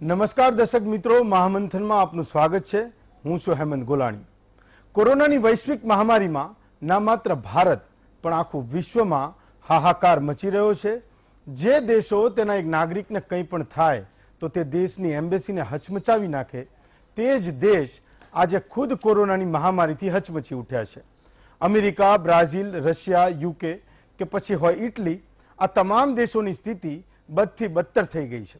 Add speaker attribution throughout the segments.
Speaker 1: નમસ્કાર દર્શક મિત્રો, મહામંથનમાં આપનું સ્વાગત છે। હું છું હેમંત ગોલાણી। કોરોનાની વૈશ્વિક મહામારીમાં ના માત્ર ભારત પણ આખું વિશ્વમાં હાહાકાર મચી રહ્યો છે। જે દેશો તેના એક નાગરિકને કંઈ પણ થાય તો તે દેશની એમ્બેસીને હચમચાવી નાખે, તે જ દેશ આજે ખુદ કોરોનાની મહામારીથી હચમચી ઉઠ્યા છે। અમેરિકા, બ્રાઝિલ, રશિયા, યુકે કે પછી હોય ઇટલી, આ તમામ દેશોની સ્થિતિ બદથી બદતર થઈ ગઈ છે।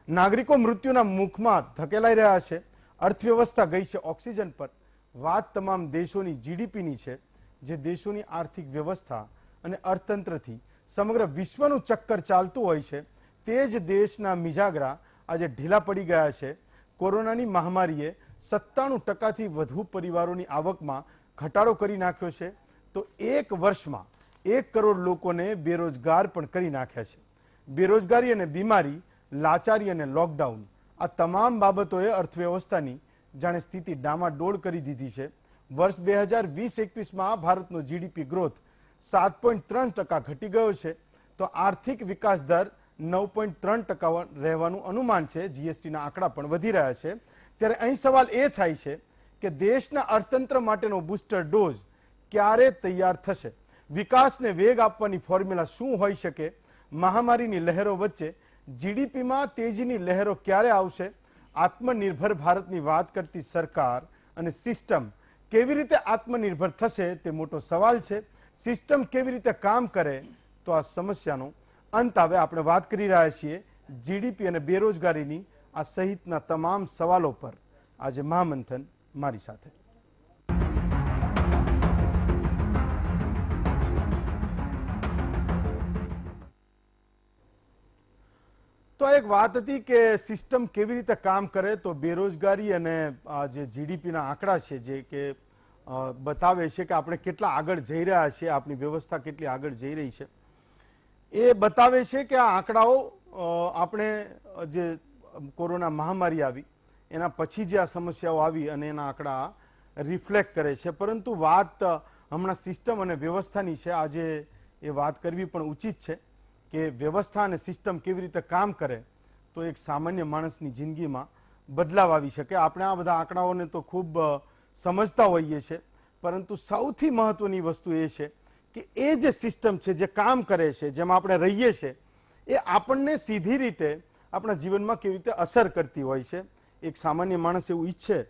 Speaker 1: નાગરિકો મૃત્યુના મુખમાં ધકેલાઈ રહ્યા છે। અર્થવ્યવસ્થા ગઈ છે ઓક્સિજન પર। વાત તમામ દેશોની જીડીપીની છે, જે દેશોની આર્થિક વ્યવસ્થા અને અર્થતંત્રથી સમગ્ર વિશ્વનું ચક્કર ચાલતું હોય છે। તે જ દેશના મિજાગરા આજે ઢીલા પડી ગયા છે। કોરોનાની મહામારીએ 97% વધુ પરિવારોની આવકમાં ઘટાડો કરી નાખ્યો છે, તો એક વર્ષમાં 1 કરોડ લોકોને બેરોજગાર પણ કરી નાખ્યા છે। બેરોજગારી અને બીમારી, લાચારી અને લોકડાઉન, આ તમામ બાબતોએ અર્થવ્યવસ્થાની જાણે સ્થિતિ ડામાડોળ કરી દીધી છે। વર્ષ 2020-21માં ભારતનો જીડીપી ગ્રોથ 7.3% ઘટી ગયો છે, તો આર્થિક વિકાસ દર 9.3% રહેવાનું અનુમાન છે। જીએસટીના આંકડા પણ વધી રહ્યા છે। ત્યારે અહીં સવાલ એ થાય છે કે દેશના અર્થતંત્ર માટેનો બૂસ્ટર ડોઝ ક્યારે તૈયાર થશે? વિકાસને વેગ આપવાની ફોર્મ્યુલા શું હોઈ શકે? મહામારીની લહેરો વચ્ચે જીડીપીમાં તેજીની લહેરો ક્યારે આવશે? આત્મનિર્ભર ભારતની વાત કરતી સરકાર અને સિસ્ટમ કેવી રીતે આત્મનિર્ભર થશે તે મોટો સવાલ છે। સિસ્ટમ કેવી રીતે કામ કરે તો આ સમસ્યાનો અંત આવે? આપણે વાત કરી રહ્યા છીએ જીડીપી અને બેરોજગારીની આ સહિતના તમામ સવાલો પર આજે મહામંથન મારી સાથે। તો એક વાત હતી કે સિસ્ટમ કેવી રીતે કામ કરે તો બેરોજગારી અને જે જીડીપીના આંકડા છે જે કે બતાવે છે કે આપણે કેટલા આગળ જઈ રહ્યા છીએ, આપણી વ્યવસ્થા કેટલી આગળ જઈ રહી છે, એ બતાવે છે કે આ આંકડાઓ આપણે જે કોરોના મહામારી આવી એના પછી જે આ સમસ્યાઓ આવી અને એના આંકડા રિફ્લેક્ટ કરે છે। પરંતુ વાત હમણાં સિસ્ટમ અને વ્યવસ્થાની છે। આજે એ વાત કરવી પણ ઉચિત છે કે વ્યવસ્થા અને સિસ્ટમ કેવી રીતે કામ કરે તો એક સામાન્ય માણસની જિંદગીમાં બદલાવ આવી શકે। આપણે આ બધા આંકડાઓને તો ખૂબ સમજતા હોઈએ છીએ, પરંતુ સૌથી મહત્વની વસ્તુ એ છે કે એ જે સિસ્ટમ છે જે કામ કરે છે, જેમાં આપણે રહીએ છીએ, એ આપણને સીધી રીતે આપણા જીવનમાં કેવી રીતે અસર કરતી હોય છે। એક સામાન્ય માણસ એવું ઈચ્છે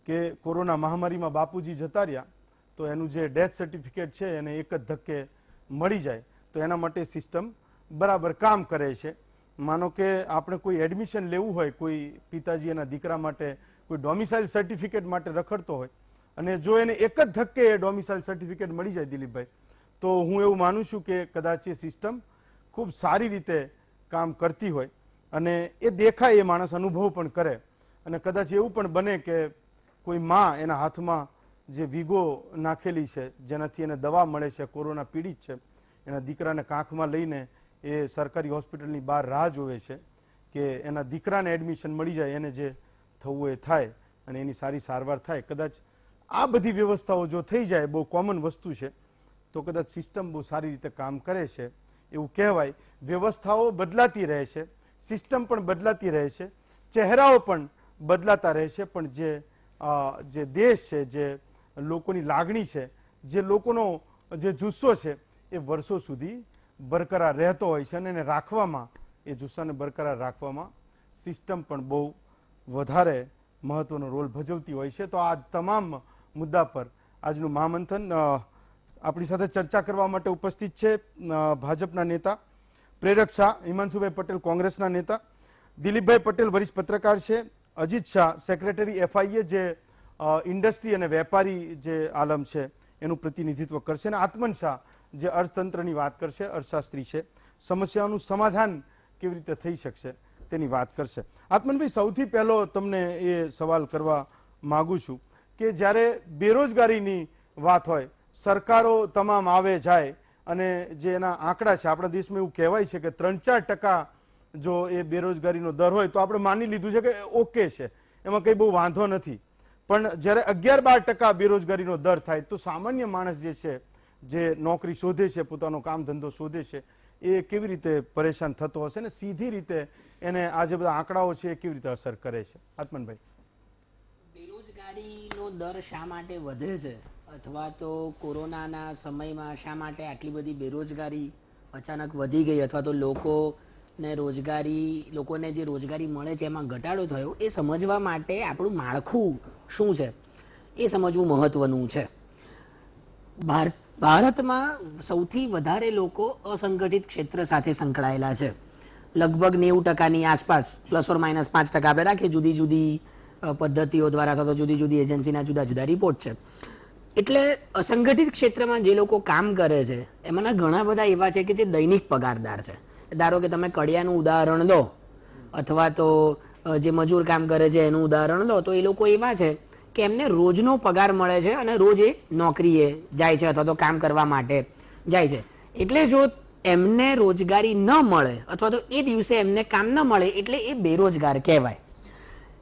Speaker 1: કે કોરોના મહામારીમાં બાપુજી જતા રહ્યા તો એનું જે ડેથ સર્ટિફિકેટ છે એને એક જ ધક્કે મળી જાય, તો એના માટે સિસ્ટમ બરાબર કામ કરે છે। માનો કે આપણે કોઈ એડમિશન લેવું હોય, કોઈ પિતાજી એના દીકરા માટે કોઈ ડોમિસાઇલ સર્ટિફિકેટ માટે રખડતો હોય અને જો એને એક જ ધક્કે ડોમિસાઇલ સર્ટિફિકેટ મળી જાય દિલીપભાઈ, તો હું એવું માનું છું કે કદાચ એ સિસ્ટમ ખૂબ સારી રીતે કામ કરતી હોય અને એ દેખાય, એ માણસ અનુભવ પણ કરે અને કદાચ એવું પણ બને કે કોઈ માં એના હાથમાં જે વીગો નાખેલી છે જેનાથી એને દવા મળે છે, કોરોના પીડિત છે, એના દીકરાને કાંખમાં લઈને એ સરકારી હોસ્પિટલની બહાર રાહ જોવે છે કે એના દીકરાને એડમિશન મળી જાય, એને જે થવું એ થાય અને એની સારી સારવાર થાય। કદાચ આ બધી વ્યવસ્થાઓ જો થઈ જાય, બહુ કોમન વસ્તુ છે, તો કદાચ સિસ્ટમ બહુ સારી રીતે કામ કરે છે એવું કહેવાય। વ્યવસ્થાઓ બદલાતી રહે છે, સિસ્ટમ પણ બદલાતી રહે છે, ચહેરાઓ પણ બદલાતા રહે છે, પણ જે દેશ છે, જે લોકોની લાગણી છે, જે લોકોનો જે જુસ્સો છે, એ વર્ષો સુધી બરકરાર રહેતો હોય છે અને એને રાખવામાં, એ જુસ્સાને બરકરાર રાખવામાં સિસ્ટમ પણ બહુ વધારે મહત્વનો રોલ ભજવતી હોય છે। તો આ તમામ મુદ્દા પર આજનું મહામંથન આપણી સાથે ચર્ચા કરવા માટે ઉપસ્થિત છે ભાજપના નેતા પ્રેરક શાહ, હિમાંશુભાઈ પટેલ કોંગ્રેસના નેતા, દિલીપભાઈ પટેલ વરિષ્ઠ પત્રકાર છે, અજીત શાહ સેક્રેટરી એફઆઈએ જે ઇન્ડસ્ટ્રી અને વેપારી જે આલમ છે એનું પ્રતિનિધિત્વ કરશે, અને આત્મન શાહ જે અર્થતંત્રની વાત કરશે, અર્થશાસ્ત્રી છે, સમસ્યાઓનું સમાધાન કેવી રીતે થઈ શકશે તેની વાત કરશે। આત્મનભાઈ, સૌથી પહેલો તમને એ સવાલ કરવા માંગુ છું કે જ્યારે બેરોજગારીની વાત હોય, સરકારો તમામ આવે જાય અને જે એના આંકડા છે, આપણા દેશમાં એવું કહેવાય છે કે 3-4% જો એ બેરોજગારીનો દર હોય તો આપણે માની લીધું છે કે ઓકે છે, એમાં કંઈ બહુ વાંધો નથી। પણ જ્યારે 11-12% બેરોજગારીનો દર થાય તો સામાન્ય માણસ જે છે, જે નોકરી શોધે છે, પોતાનો કામ ધંધો શોધે છે, એ કેવી રીતે પરેશાન થતો હશે ને સીધી રીતે એને આ જે બધા આંકડાઓ છે એ કેવી રીતે અસર કરે છે? આત્મનભાઈ,
Speaker 2: બેરોજગારીનો દર શા માટે વધે છે અથવા તો કોરોનાના સમયમાં શા માટે આટલી બધી બેરોજગારી અચાનક વધી ગઈ અથવા તો લોકોને જે રોજગારી મળે છે એમાં ઘટાડો થયો, એ સમજવા માટે આપણું માળખું શું છે એ સમજવું મહત્વનું છે. ભારતમાં સૌથી વધારે લોકો અસંગઠિત ક્ષેત્ર સાથે સંકળાયેલા છે. લગભગ 90% આસપાસ, ±5% આપણે રાખીએ. જુદી જુદી પદ્ધતિઓ દ્વારા અથવા તો જુદી જુદી એજન્સીના જુદા જુદા રિપોર્ટ છે. એટલે અસંગઠિત ક્ષેત્રમાં જે લોકો કામ કરે છે એમાંના ઘણા બધા એવા છે કે જે દૈનિક પગારદાર છે. ધારો કે તમે કડિયાનું ઉદાહરણ લો અથવા તો જે મજૂર કામ કરે છે એનું ઉદાહરણ લો, તો એ લોકો એવા છે કે એમને રોજનો પગાર મળે છે અને રોજ એ નોકરીએ જાય છે અથવા તો કામ કરવા માટે જાય છે. એટલે જો એમને રોજગારી ન મળે અથવા તો એ દિવસે એમને કામ ન મળે એટલે એ બેરોજગાર કહેવાય.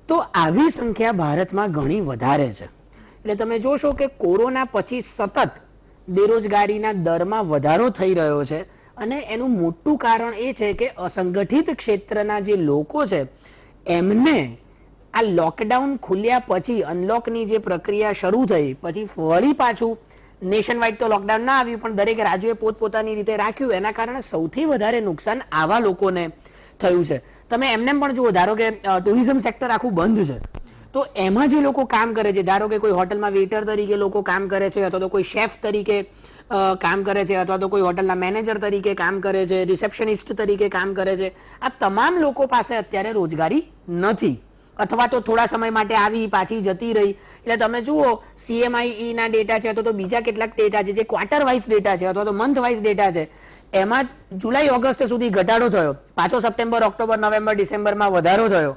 Speaker 2: તો આવી સંખ્યા ભારતમાં ઘણી વધારે છે. એટલે તમે જોશો કે કોરોના પછી સતત બેરોજગારીના દરમાં વધારો થઈ રહ્યો છે અને એનું મોટું કારણ એ છે કે અસંગઠિત ક્ષેત્રના જે લોકો છે એમને આ લોકડાઉન ખુલ્યા પછી, અનલોકની જે પ્રક્રિયા શરૂ થઈ પછી ફરી પાછું નેશન વાઇડ તો લોકડાઉન ના આવ્યું પણ દરેક રાજ્યોએ પોતપોતાની રીતે રાખ્યું, એના કારણે સૌથી વધારે નુકસાન આવા લોકોને થયું છે. તમે એમને પણ જુઓ, ધારો કે ટુરિઝમ સેક્ટર આખું બંધ છે તો એમાં જે લોકો કામ કરે છે, ધારો કે કોઈ હોટલમાં વેઇટર તરીકે લોકો કામ કરે છે અથવા તો કોઈ શેફ તરીકે કામ કરે છે અથવા તો કોઈ હોટલના મેનેજર તરીકે કામ કરે છે, રિસેપ્શનિસ્ટ તરીકે કામ કરે છે, આ તમામ લોકો પાસે અત્યારે રોજગારી નથી અથવા તો થોડા સમય માટે આવી પાછી જતી રહી. એટલે તમે જુઓ CMIE ના ડેટા છે અથવા તો બીજા કેટલાક ડેટા છે જે ક્વાર્ટર વાઇઝ ડેટા છે અથવા તો મંથ વાઇઝ ડેટા છે, એમાં જુલાઈ ઓગસ્ટ સુધી ઘટાડો થયો, પાછો સપ્ટેમ્બર ઓક્ટોબર નવેમ્બર ડિસેમ્બરમાં વધારો થયો,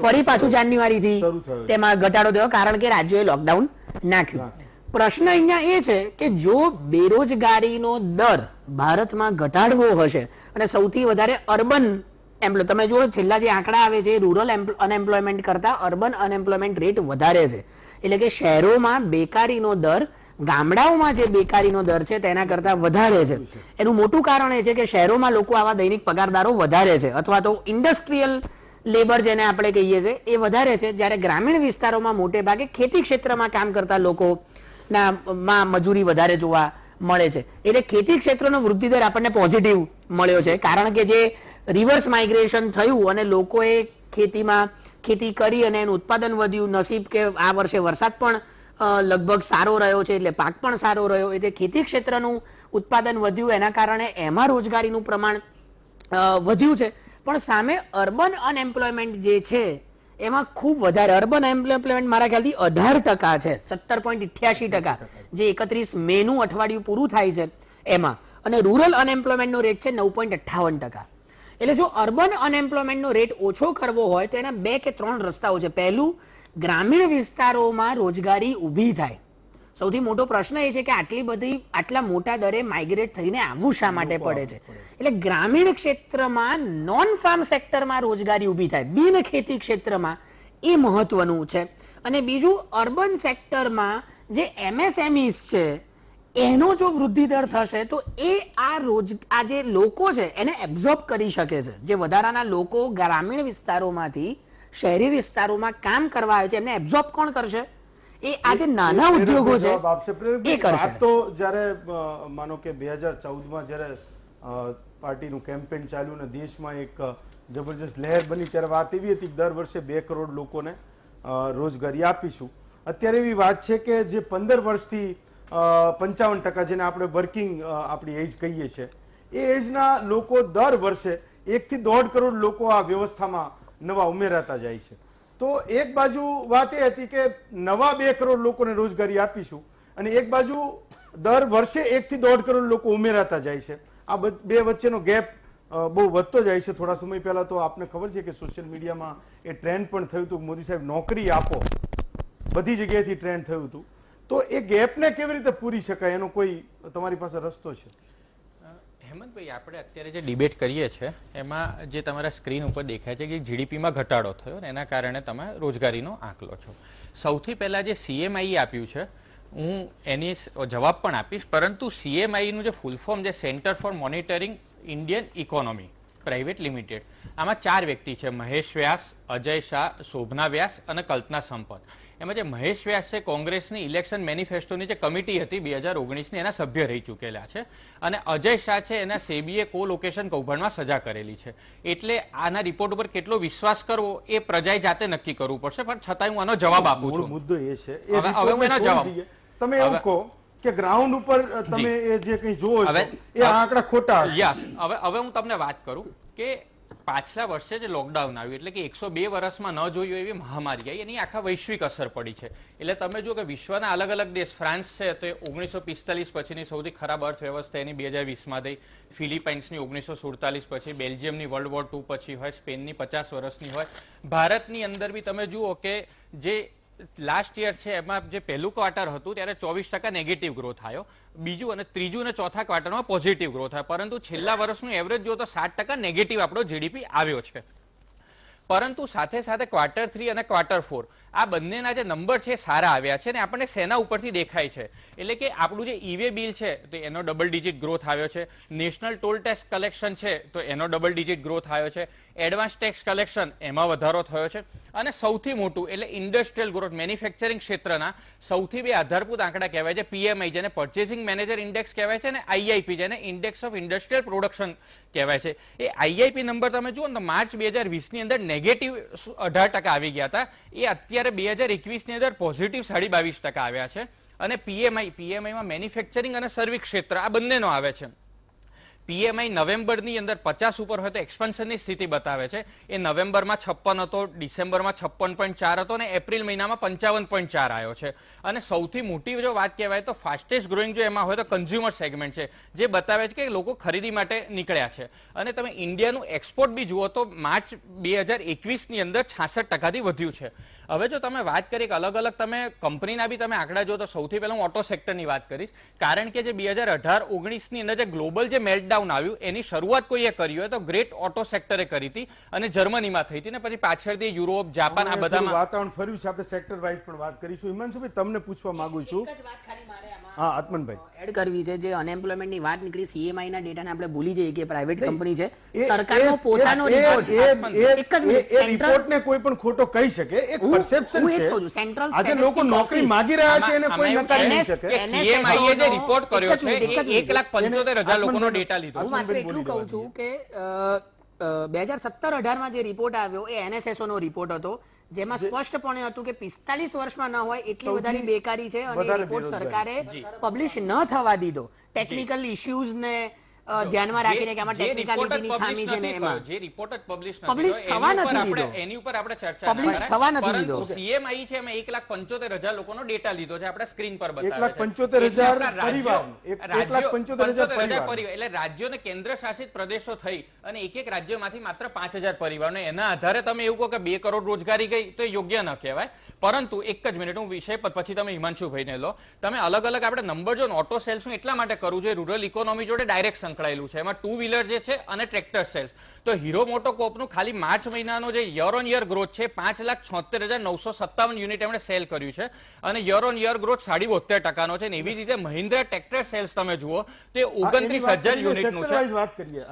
Speaker 2: ફરી પાછું જાન્યુઆરીથી તેમાં ઘટાડો થયો કારણ કે રાજ્યોએ લોકડાઉન નાખ્યું. પ્રશ્ન અહીંયા એ છે કે જો બેરોજગારીનો દર ભારતમાં ઘટાડવો હશે અને સૌથી વધારે અર્બન તમે જુઓ છેલ્લા જે આંકડા આવે છે રૂરલ અનએમ્પ્લોયમેન્ટ કરતા અર્બન અનએમ્પ્લોયમેન્ટ રેટ વધારે છે. એટલે કે શહેરોમાં બેકારીનો દર ગામડાઓમાં જે બેકારીનો દર છે તેના કરતા વધારે છે. એનું મોટું કારણ એ છે કે શહેરોમાં લોકો આવા દૈનિક પગારદારો વધારે છે અથવા તો ઇન્ડસ્ટ્રીયલ લેબર જેને આપણે કહીએ છીએ એ વધારે છે, જ્યારે ગ્રામીણ વિસ્તારોમાં મોટે ભાગે ખેતી ક્ષેત્રમાં કામ કરતા લોકોમાં મજૂરી વધારે જોવા મળે છે. એટલે ખેતી ક્ષેત્રનો વૃદ્ધિ દર આપણને પોઝિટિવ મળ્યો છે કારણ કે જે રિવર્સ માઇગ્રેશન થયું અને લોકોએ ખેતી કરી અને એનું ઉત્પાદન વધ્યું. નસીબ કે આ વર્ષે વરસાદ પણ લગભગ સારો રહ્યો છે એટલે પાક પણ સારો રહ્યો, એટલે ખેતી ક્ષેત્રનું ઉત્પાદન વધ્યું, એના કારણે એમાં રોજગારીનું પ્રમાણ વધ્યું છે. પણ સામે અર્બન અનએમ્પ્લોયમેન્ટ જે છે એમાં ખૂબ વધારે, અર્બન અનએમ્પ્લોયમેન્ટ મારા ખ્યાલથી 18% છે, 17.88% જે 31 મેનું અઠવાડિયું પૂરું થાય છે એમાં, અને રૂરલ અનએમ્પ્લોયમેન્ટનો રેટ છે 9.58%. એટલે જો અર્બન અનએમ્પ્લોયમેન્ટનો રેટ ઓછો કરવો હોય તો એના 2 કે 3 રસ્તાઓ છે. પહેલું, ગ્રામીણ વિસ્તારોમાં રોજગારી ઊભી થાય. સૌથી મોટો પ્રશ્ન એ છે કે આટલા મોટા દરે માઇગ્રેટ થઈને આવવું શા માટે પડે છે. એટલે ગ્રામીણ ક્ષેત્રમાં નોન ફાર્મ સેક્ટરમાં રોજગારી ઊભી થાય, બિન ખેતી ક્ષેત્રમાં, એ મહત્વનું છે. અને બીજું, અર્બન સેક્ટરમાં જે MSMEs છે એનો જો વૃદ્ધિ દર થશે તો એ આ જે લોકો છે એને એબ્ઝોર્બ કરી શકે છે. જે વધારાના લોકો ગ્રામીણ વિસ્તારોમાંથી શહેરી વિસ્તારોમાં કામ કરવા આવે છે એમને એબ્ઝોર્બ કોણ કરશે? એ આ જે નાના ઉદ્યોગો છે એ કરશે.
Speaker 1: તો જ્યારે માનો કે 2014માં જ્યારે પાર્ટીનું કેમ્પેન ચાલ્યું ને દેશમાં એક જબરજસ્ત લહેર બની ત્યારે વાત એવી હતી કે દર વર્ષે 2 કરોડ લોકોને રોજગારી આપીશું. અત્યારે એવી વાત છે કે જે 15 વર્ષથી 55% જેને આપણે વર્કિંગ આપણી એજ કહીએ છીએ એ એજના લોકો દર વર્ષે 1 થી 1.5 કરોડ લોકો આ વ્યવસ્થામાં નવા ઉમેરાતા જાય છે. તો એક બાજુ વાત એ હતી કે નવા 2 કરોડ લોકોને રોજગારી આપીશું અને એક બાજુ દર વર્ષે 1 થી 1.5 કરોડ લોકો ઉમેરાતા જાય છે. આ બે વચ્ચેનો ગેપ બહુ વધતો જાય છે. થોડા સમય પહેલા તો આપને ખબર છે કે સોશિયલ મીડિયામાં એ ટ્રેન્ડ પણ થયું હતું, મોદી સાહેબ નોકરી આપો, બધી જગ્યાએથી ટ્રેન્ડ થયું હતું. તો એ ગેપને કેવી રીતે પૂરી શકાય એનો કોઈ તમારી પાસે રસ્તો છે?
Speaker 3: હેમંતભાઈ, આપણે અત્યારે જે ડિબેટ કરીએ છીએ એમાં જે તમારા સ્ક્રીન ઉપર દેખાય છે કે જીડીપીમાં ઘટાડો થયો ને એના કારણે તમે રોજગારીનો આંકલો છો. સૌથી પહેલા જે CMIE આપ્યું છે હું એની જવાબ પણ આપીશ, પરંતુ CMIE નું જે ફૂલ ફોર્મ જે centre for monitoring Indian economy private limited, આમાં 4 વ્યક્તિ છે, મહેશ વ્યાસ, અજય શાહ, શોભના વ્યાસ અને કલ્પના સંપત. એમાં જે મહેશ વ્યાસ છે કોંગ્રેસની ઇલેક્શન મેનિફેસ્ટોની જે કમિટી હતી 2019ની એના સભ્ય રહી ચૂકેલા છે, અને અજય શાહ છે એના સેબીએ કોલોકેશન કૌભાંડમાં સજા કરેલી છે. એટલે આના રિપોર્ટ ઉપર કેટલો વિશ્વાસ કરવો એ પ્રજાએ જાતે નક્કી કરવું પડશે, પણ છતાં હું આનો જવાબ આપું છું.
Speaker 1: મુદ્દો એ છે
Speaker 3: હવે હું એનો જવાબ
Speaker 1: તમે એવું કહો કે ગ્રાઉન્ડ ઉપર તમે એ જે કંઈ જોવો છો એ આંકડા ખોટા.
Speaker 3: યસ, હવે હું તમને વાત કરું કે પાછલા વર્ષે જે લોકડાઉન આવ્યું એટલે કે 102 વર્ષમાં ન જોયું એવી મહામારી આવી, એની આખા વૈશ્વિક અસર પડી છે. એટલે તમે જો કે વિશ્વના અલગ અલગ દેશ, ફ્રાન્સ છે તો 1945 પછીની સૌથી ખરાબ અર્થવ્યવસ્થા એની 2020માં થઈ, ફિલિપાઇન્સની 1947 પછી, બેલ્જિયમની વર્લ્ડ વોર II પછી હોય, સ્પેનની 50 વર્ષની હોય, ભારતની અંદર બી તમે જુઓ કે જે લાસ્ટ યર છે એમાં જે પહેલું ક્વાર્ટર હતું ત્યારે 24% નેગેટિવ ગ્રોથ આવ્યો, બીજું અને ત્રીજું અને ચોથા ક્વાર્ટરમાં પોઝિટિવ ગ્રોથ આવ્યો, પરંતુ છેલ્લા વર્ષનું એવરેજ જો તો 7% નેગેટિવ આપણો જીડીપી આવ્યો છે. પરંતુ સાથે સાથે ક્વાર્ટર 3 અને ક્વાર્ટર 4 આ બંનેના જે નંબર છે સારા આવ્યા છે, અને આપણને સેના ઉપરથી દેખાય છે. એટલે કે આપણું જે ઈ-વે બિલ છે તો એનો ડબલ ડિજિટ ગ્રોથ આવ્યો છે, નેશનલ ટોલ ટેક્સ કલેક્શન છે તો એનો ડબલ ડિજિટ ગ્રોથ આવ્યો છે, એડવાન્સ ટેક્સ કલેક્શન એમાં વધારો થયો છે, અને સૌથી મોટું એટલે ઇન્ડસ્ટ્રીયલ ગ્રોથ, મેન્યુફેક્ચરિંગ ક્ષેત્રના સૌથી બે આધારભૂત આંકડા કહેવાય છે પીએમઆઈ, જેને પરચેસિંગ મેનેજર ઇન્ડેક્સ કહેવાય છે, અને આઈઆઈપી જેને ઇન્ડેક્સ ઓફ ઇન્ડસ્ટ્રીયલ પ્રોડક્શન કહેવાય છે. એ આઈઆઈપી નંબર તમે જુઓ ને તો માર્ચ 2020ની અંદર નેગેટિવ 18% આવી ગયા હતા, એ અત્યારે 2021ની અંદર પોઝિટિવ 22.5% આવ્યા છે. અને પીએમઆઈમાં મેન્યુફેક્ચરિંગ અને સર્વિસ ક્ષેત્ર આ બંનેનો આવે છે. પીએમઆઈ નવેમ્બરની અંદર 50 ઉપર હોય તો એક્સપાન્શનની સ્થિતિ બતાવે છે, એ નવેમ્બરમાં 56 હતો, ડિસેમ્બરમાં 56.4 હતો, અને એપ્રિલ મહિનામાં 55.4 આવ્યો છે. અને સૌથી મોટી જો વાત કહેવાય તો ફાસ્ટેસ્ટ ગ્રોઈંગ જો એમાં હોય તો કન્ઝ્યુમર સેગમેન્ટ છે, જે બતાવે છે કે લોકો ખરીદી માટે નીકળ્યા છે. અને તમે ઇન્ડિયાનું એક્સપોર્ટ બી જુઓ તો માર્ચ 2021ની અંદર 66%થી વધ્યું છે. હવે જો તમે વાત કરી કે અલગ અલગ તમે કંપનીના બી તમે આંકડા જો તો સૌથી પહેલા હું ઓટો સેક્ટરની વાત કરીશ, કારણ કે જે 2018-19ની અંદર જે ગ્લોબલ જે મેલ્ટડાઉન આવ્યું એની શરૂઆત કોઈએ કરી હોય તો ગ્રેટ ઓટો સેક્ટરે કરી હતી, અને જર્મનીમાં થઈ હતી, ને પછી પાછળથી યુરોપ, જાપાન આ બધામાં
Speaker 1: વાતાવરણ ફર્યું છે. આપણે સેક્ટર વાઇઝ પણ વાત કરીશું. હિમાંશુભાઈ, તમને પૂછવા માંગુ છું. હા, આત્મનભાઈ
Speaker 2: એડ કરવી છે. જે અનએમ્પ્લોયમેન્ટની વાત નીકળી, સીએમઆઈ ના ડેટાને આપણે ભૂલી જઈએ કે પ્રાઇવેટ કંપની છે, સરકારનો પોતાનો
Speaker 1: રિપોર્ટને કોઈ પણ ખોટો કહી શકે, એક પરસેપ્શન છે. આજે લોકો નોકરી માંગી રહ્યા છે એને કોઈ નકારી નહીં શકે.
Speaker 3: સીએમઆઈએ જે રિપોર્ટ કર્યો છે એ 1,75,000 લોકોનો ડેટા લીધો.
Speaker 2: હું માત્ર એટલું કહું છું કે 2017-18માં જે રિપોર્ટ આવ્યો એ એનએસએસઓ નો રિપોર્ટ હતો, જેમાં સ્પષ્ટપણે હતું કે 45 વર્ષમાં ન હોય એટલી વધારે બેકારી છે, અને રિપોર્ટ સરકારે પબ્લિશ ન થવા દીધો ટેકનિકલ ઇશ્યુઝ ને ધ્યાનમાં રાખીને કે આમાં ટેકનિકલિટીની ખામી છે ને એમાં
Speaker 3: જે રિપોર્ટ જ પબ્લિશ
Speaker 2: થવા નથી દીધો,
Speaker 3: એની ઉપર આપણે ચર્ચા
Speaker 2: પબ્લિશ થવા નથી દીધો.
Speaker 3: સીએમઆઈ છે એમાં 1,75,000 લોકોનો ડેટા લીધો છે, આપણે સ્ક્રીન પર બતાવે છે.
Speaker 1: 1,75,000 પરિવાર,
Speaker 3: 1,75,000 પરિવાર એટલે રાજ્યો અને કેન્દ્ર શાસિત પ્રદેશો થઈ અને એક રાજ્યમાંથી માત્ર 5,000 પરિવારનો, એના આધારે તમે એવું કહો કે 2 કરોડ રોજગારી ગઈ તો એ યોગ્ય ન કહેવાય. પરંતુ એક જ મિનિટ હું વિષય પછી તમે હિમાંશુભાઈને લો. તમે અલગ અલગ આપણે નંબર જો ઓટો સેલ્સ એટલા માટે કરવું જોઈએ, રૂરલ ઇકોનોમી જોડે ડાયરેક્ટ સંકળાયેલું છે. એમાં 2 વ્હીલર જે છે અને ટ્રેક્ટર સેલ્સ, તો હીરો મોટોકોર્પનું ખાલી માર્ચ મહિનાનો જે યર ઓન યર ગ્રોથ છે 5,76,957 યુનિટ એમણે સેલ કર્યું છે, અને યર ઓન યર ગ્રોથ 72%નો છે. એવી રીતે મહિન્દ્રા ટ્રેક્ટર સેલ્સ તમે જુઓ તે 29,000 યુનિટનું છે.
Speaker 1: વાત કરીએ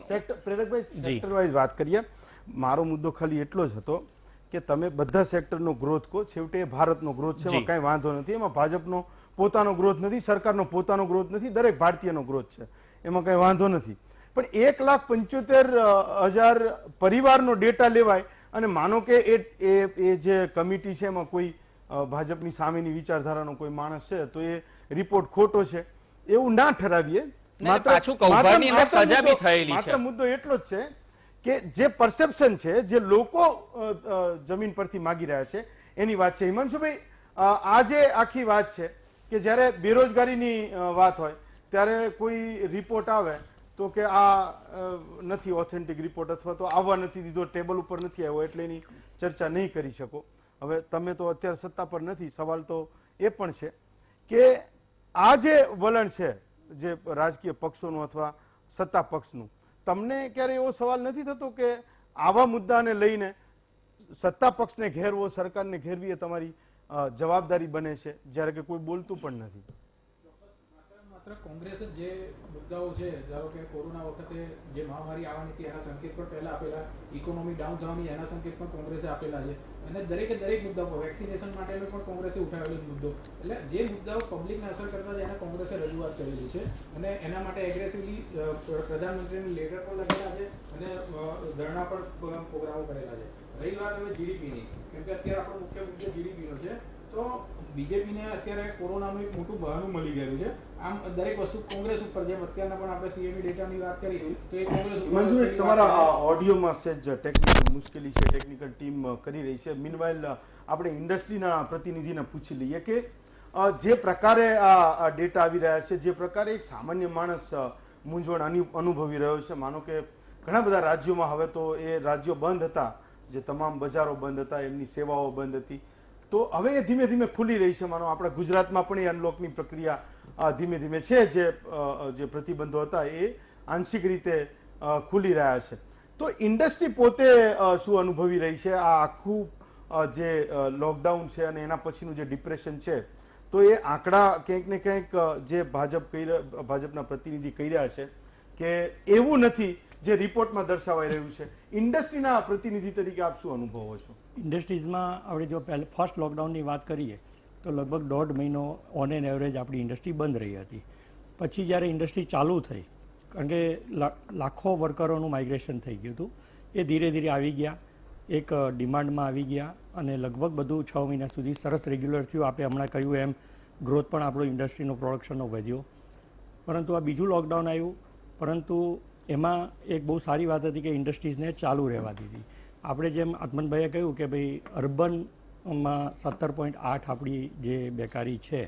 Speaker 1: સેક્ટર વાઇઝ વાત કરીએ. મારો મુદ્દો ખાલી એટલો જ હતો કે તમે બધા સેક્ટરનો ગ્રોથ કહો, છેવટે એ ભારતનો ગ્રોથ છે, એમાં કઈ વાંધો નથી. એમાં ભાજપનો પોતાનો ગ્રોથ નથી, સરકારનો પોતાનો ગ્રોથ નથી, દરેક ભારતીયનો ગ્રોથ છે, એમાં કઈ વાંધો નથી. પણ 1,75,000 પરિવારનો ડેટા લેવાય અને માનો કે એ જે કમિટી છે એમાં કોઈ ભાજપની સામેની વિચારધારાનો કોઈ માણસ છે તો એ રિપોર્ટ ખોટો છે એવું ના ઠરાવીએ. માત્ર મુદ્દો એટલો જ છે કે જે પરસેપ્શન છે, જે લોકો જમીન પરથી માગી રહ્યા છે એની વાત છે. હિમાંશુભાઈ, આ જે આખી વાત છે કે જ્યારે બેરોજગારીની વાત હોય ત્યારે કોઈ રિપોર્ટ આવે તો કે આ નથી ઓથેન્ટિક રિપોર્ટ, અથવા તો આવવા નથી દીધો, ટેબલ ઉપર નથી આવ્યો એટલે એની ચર્ચા નહીં કરી શકો. હવે તમે તો અત્યારે સત્તા પર નથી, સવાલ તો એ પણ છે કે આ જે વલણ છે જે રાજકીય પક્ષોનું અથવા સત્તા પક્ષનું, તમને ક્યારે એવો સવાલ નથી થતો કે આવા મુદ્દાને લઈને સત્તા પક્ષને ઘેરવો, સરકારને ઘેરવી એ તમારી જવાબદારી બને છે, જ્યારે કે કોઈ બોલતું પણ નથી?
Speaker 4: માત્ર કોંગ્રેસ જ જે મુદ્દાઓ છે, ધારો કે કોરોના વખતે જે મહામારી આવવાની હતી એના સંકેત પણ પહેલા આપેલા, ઇકોનોમી ડાઉન થવાની એના સંકેત પણ કોંગ્રેસે આપેલા છે, અને દરેકે દરેક મુદ્દા પર વેક્સિનેશન માટેનો પણ કોંગ્રેસે ઉઠાવેલો મુદ્દો, એટલે જે મુદ્દાઓ પબ્લિકને અસર કરતા છે એને કોંગ્રેસે રજૂઆત કરેલી છે, અને એના માટે એગ્રેસિવલી પ્રધાનમંત્રીને લેટર પણ લખેલા છે અને ધરણા પણ પ્રોગ્રામો કરેલા છે. રહી વાત હવે જીડીપીની, કેમ કે અત્યારે આપણો મુખ્ય મુદ્દો જીડીપીનો છે, તો બીજેપીને અત્યારે કોરોનાનું એક મોટું બહાનું મળી ગયું છે. આમ દરેક વસ્તુ કોંગ્રેસ ઉપર, જેમ અત્યારના પણ આપણે સીએમઈ ડેટાની વાત કરી તો એ કોંગ્રેસ ઉપર.
Speaker 1: મંજુભાઈ, તમારા ઓડિયોમાં સેજ ટેકનિકલ મુશ્કેલી છે, ટેકનિકલ ટીમ કરી રહી છે. મીનવાઇલ આપણે ઇન્ડસ્ટ્રીના પ્રતિનિધિને પૂછી લઈએ કે જે પ્રકારે આ ડેટા આવી રહ્યા છે, જે પ્રકારે એક સામાન્ય માણસ મૂંઝવણ અનુભવી રહ્યો છે. માનો કે ઘણા બધા રાજ્યોમાં હવે તો એ રાજ્યો બંધ હતા, જે તમામ બજારો બંધ હતા, એમની સેવાઓ બંધ હતી, તો હવે એ ધીમે ધીમે ખુલી રહી છે. માનો આપણા ગુજરાતમાં પણ એ અનલોકની પ્રક્રિયા ધીમે ધીમે છે, જે પ્રતિબંધો હતા એ આંશિક રીતે ખુલી રહ્યા છે. તો ઇન્ડસ્ટ્રી પોતે શું અનુભવી રહી છે આ આખું જે લોકડાઉન છે અને એના પછીનું જે ડિપ્રેશન છે? તો એ આંકડા ક્યાંક ને ક્યાંક જે ભાજપના પ્રતિનિધિ કહી રહ્યા છે કે એવું નથી જે રિપોર્ટમાં દર્શાવાઈ રહ્યું છે. ઇન્ડસ્ટ્રીના પ્રતિનિધિ તરીકે આપ શું અનુભવો છો?
Speaker 5: ઇન્ડસ્ટ્રીઝમાં આપણે જો ફર્સ્ટ લોકડાઉનની વાત કરીએ તો લગભગ 1.5 મહિનો ઓન એન એવરેજ આપણી ઇન્ડસ્ટ્રી બંધ રહી હતી. પછી જ્યારે ઇન્ડસ્ટ્રી ચાલુ થઈ, કારણ કે લાખો વર્કરોનું માઇગ્રેશન થઈ ગયું હતું, એ ધીરે ધીરે આવી ગયા, એક ડિમાન્ડમાં આવી ગયા અને લગભગ બધું 6 મહિના સુધી સરસ રેગ્યુલર થયું. આપણે હમણાં કહ્યું એમ ગ્રોથ પણ આપણો ઇન્ડસ્ટ્રીનો પ્રોડક્શનનો વધ્યો. પરંતુ આ બીજું લોકડાઉન આવ્યું, પરંતુ એમાં એક બહુ સારી વાત હતી કે ઇન્ડસ્ટ્રીઝને ચાલુ રહેવા દીધી. આપણે જેમ આત્મનભાઈએ કહ્યું કે ભાઈ અર્બનમાં 17.8 આપણી જે બેકારી છે